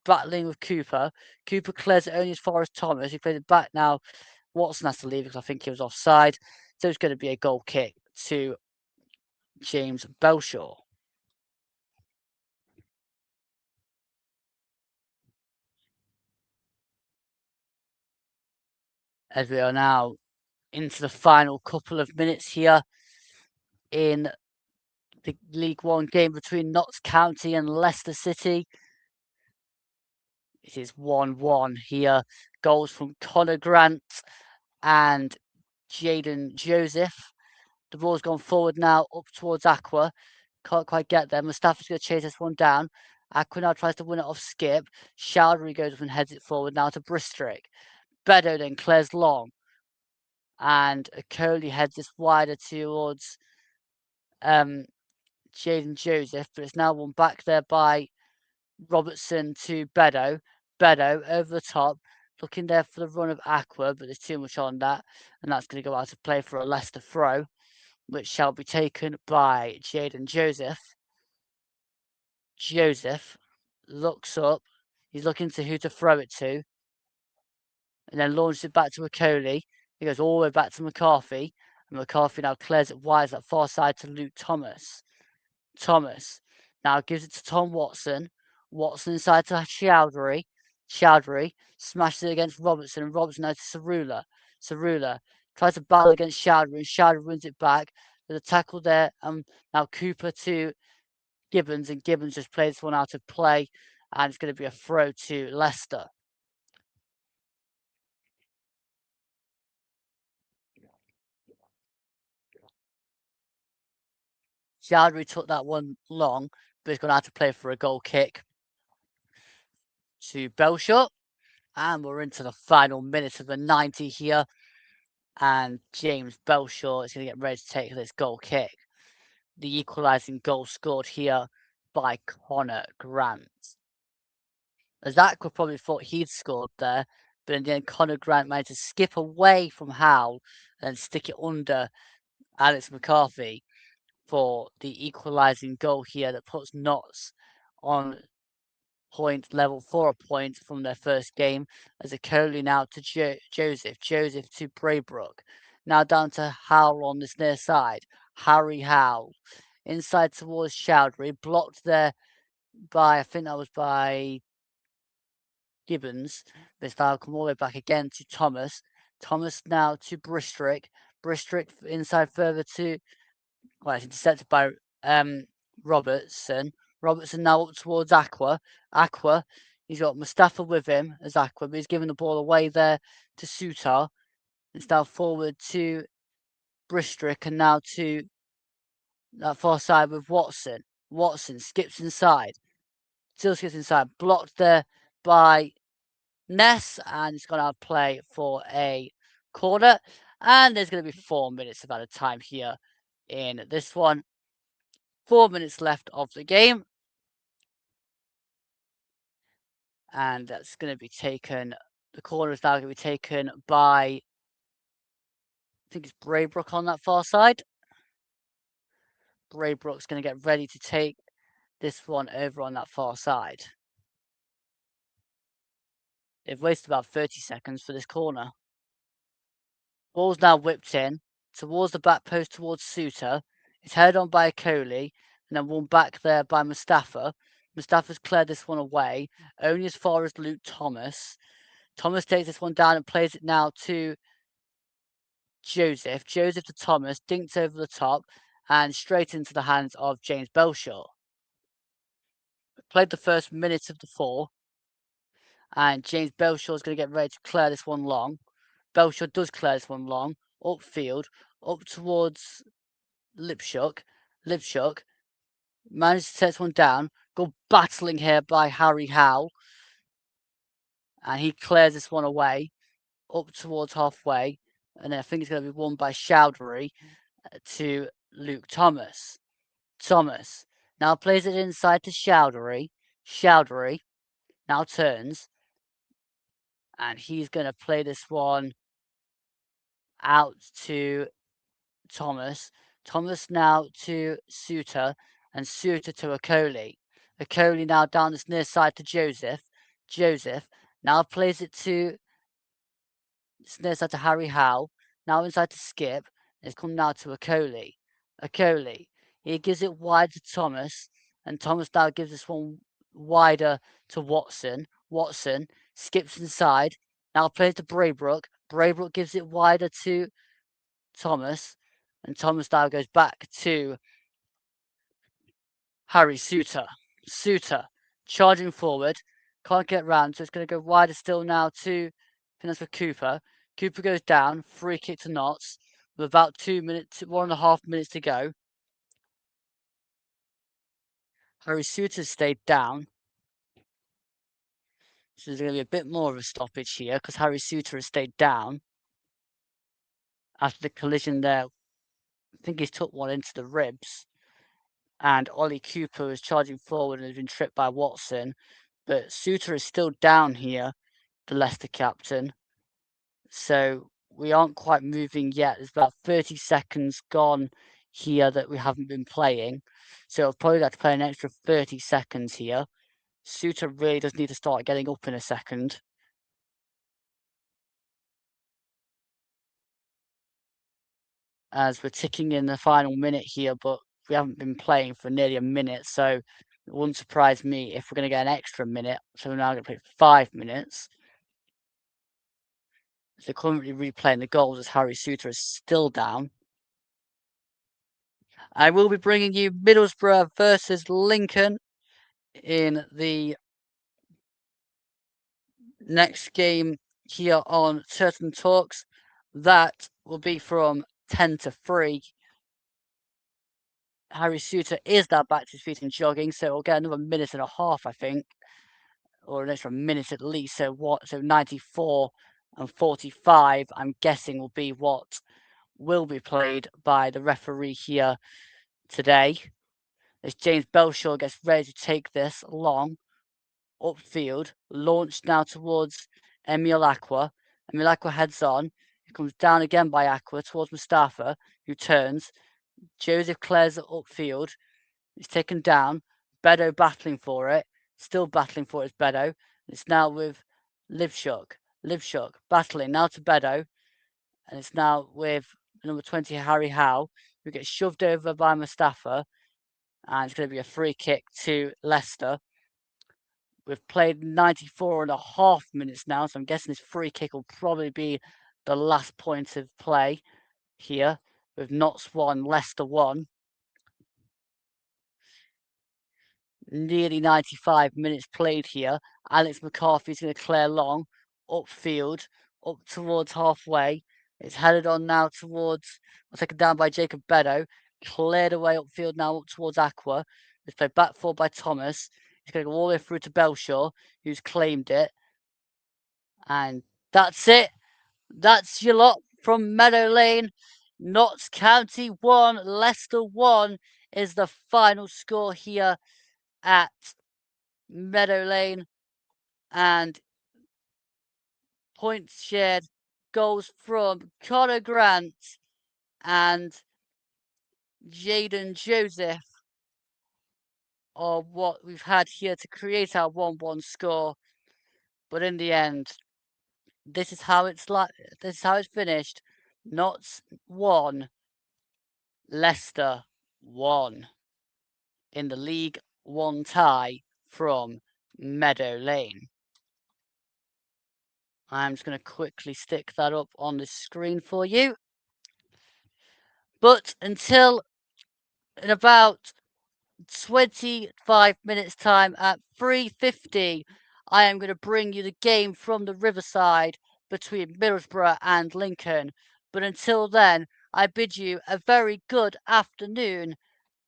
Battling with Cooper. Cooper clears it only as far as Thomas. He plays it back now. Watson has to leave because I think he was offside. So it's going to be a goal kick to James Belshaw. As we are now into the final couple of minutes here in the League One game between Notts County and Leicester City. It is 1-1 here. Goals from Connor Grant and Jaden Joseph. The ball's gone forward now up towards Aqua. Can't quite get there. Mustafa's going to chase this one down. Aqua now tries to win it off Skip. Chowdhury goes up and heads it forward now to Bristrick. Meadow then clears long. And Coley heads this wider towards Jaden Joseph, but it's now won back there by Robertson to Meadow. Meadow over the top, looking there for the run of Aqua, but there's too much on that, and that's going to go out of play for a Leicester throw, which shall be taken by Jaden Joseph. Joseph looks up, he's looking to who to throw it to, and then launches it back to Okoli. He goes all the way back to McCarthy, and McCarthy now clears it wide that far side to Luke Thomas. Thomas now gives it to Tom Watson. Watson inside to Chowdhury. Chowdhury smashes it against Robertson, and Robertson now to Cerula. Cerula tries to battle against Chowdhury, and Chowdhury wins it back. There's a tackle there, and now Cooper to Gibbons, and Gibbons just plays this one out of play, and it's going to be a throw to Leicester. Chowdhury took that one long, but he's going to have to play for a goal kick to Belshot. And we're into the final minute of the 90 here. And James Belshot is going to get ready to take this goal kick. The equalising goal scored here by Connor Grant. As Aqua probably thought he'd scored there, but in the end, Connor Grant managed to skip away from Howell and stick it under Alex McCarthy for the equalising goal here that puts Notts on point level for a point from their first game, as a Coley now to Joseph to Braybrook, now down to Howell on this near side. Harry Howell inside towards Chowdhury, blocked there by, I think that was by Gibbons. This now come all the way back again to Thomas. Thomas now to Bristrick. Bristrick inside further to, well, it's intercepted by Robertson. Robertson now up towards Aqua. Aqua, he's got Mustafa with him as Aqua, but he's giving the ball away there to Sutar. It's now forward to Bristrick, and now to that far side with Watson. Watson skips inside. Still skips inside. Blocked there by Ness, and it's going to play for a corner. And there's going to be 4 minutes of added time here in this one. 4 minutes left of the game. And that's going to be taken. The corner is now going to be taken by, I think it's Braybrook on that far side. Braybrook's going to get ready to take this one over on that far side. They've wasted about 30 seconds for this corner. Ball's now whipped in towards the back post towards Suter. It's headed on by Coley, and then won back there by Mustafa. Mustafa's cleared this one away, only as far as Luke Thomas. Thomas takes this one down and plays it now to Joseph. Joseph to Thomas, dinks over the top, and straight into the hands of James Belshot. Played the first minute of the 4, and James Belshot is going to get ready to clear this one long. Belshot does clear this one long, upfield, up towards Lipshock. Lipshock manages to take this one down. Go battling here by Harry Howell. And he clears this one away, up towards halfway. And then I think it's going to be won by Chowdhury to Luke Thomas. Thomas now plays it inside to Chowdhury. Chowdhury now turns. And he's going to play this one out to Thomas. Thomas now to Suter, and Suter to Okoli. Okoli now down this near side to Joseph. Joseph now plays it to this near side to Harry Howell. Now inside to Skip. It's come now to Okoli. Okoli. He gives it wide to Thomas, and Thomas now gives this one wider to Watson. Watson skips inside. Now plays to Braybrook. Braybrook gives it wider to Thomas, and Thomas now goes back to Harry Suter. Suter charging forward, can't get round, so it's going to go wider still now to, I think that's for Cooper. Cooper goes down, free kick to Notts with about 2 minutes, 1.5 minutes to go. Harry Suter stayed down, So there's going to be a bit more of a stoppage here because Harry Suter has stayed down after the collision there. I think he's took one into the ribs. And Ollie Cooper is charging forward and has been tripped by Watson. But Suter is still down here, the Leicester captain. So we aren't quite moving yet. There's about 30 seconds gone here that we haven't been playing. So I'll probably have to play an extra 30 seconds here. Suter really does need to start getting up in a second. As we're ticking in the final minute here, but we haven't been playing for nearly a minute, so it wouldn't surprise me if we're going to get an extra minute. So we're now going to play 5 minutes. So currently replaying the goals as Harry Suter is still down. I will be bringing you Middlesbrough versus Lincoln in the next game here on Certain Talks. That will be from 10 to 3. Harry Suter is now back to his feet and jogging, so we'll get another minute and a half, I think, or an extra minute at least. So 94 and 45, I'm guessing, will be what will be played by the referee here today. As James Belshaw gets ready to take this long upfield, launched now towards Emil Aqua. Emil Aqua heads on. He comes down again by Aqua towards Mustafa, who turns. Joseph clears it upfield. He's taken down. Bedo battling for it. Still battling for it is Bedo. It's now with Livshuk. Livshuk battling now to Bedo. And it's now with number 20, Harry Howe, who gets shoved over by Mustafa. And it's going to be a free kick to Leicester. We've played 94 and a half minutes now, so I'm guessing this free kick will probably be the last point of play here, with Notts 1, Leicester 1. Nearly 95 minutes played here. Alex McCarthy's going to clear long, upfield, up towards halfway. It's headed on now towards, taken down by Jacob Bedo. Cleared away upfield now up towards Aqua. It's played back forward by Thomas. He's going to go all the way through to Belshaw, who's claimed it. And that's it. That's your lot from Meadow Lane. Notts County 1, Leicester 1 is the final score here at Meadow Lane. And points shared, goals from Connor Grant and Jaden Joseph are what we've had here to create our 1-1 score. But in the end, this is how it's finished. Notts 1, Leicester 1 in the League 1 tie from Meadow Lane. I'm just going to quickly stick that up on the screen for you. But until in about 25 minutes time at 3:50, I am going to bring you the game from the Riverside between Middlesbrough and Lincoln. But until then, I bid you a very good afternoon,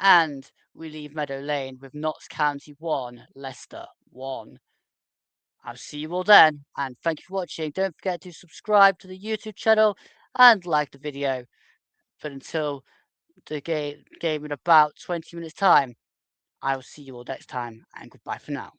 and we leave Meadow Lane with Notts County 1, Leicester 1. I'll see you all then, and thank you for watching. Don't forget to subscribe to the YouTube channel and like the video. But until the game in about 20 minutes time, I will see you all next time, and goodbye for now.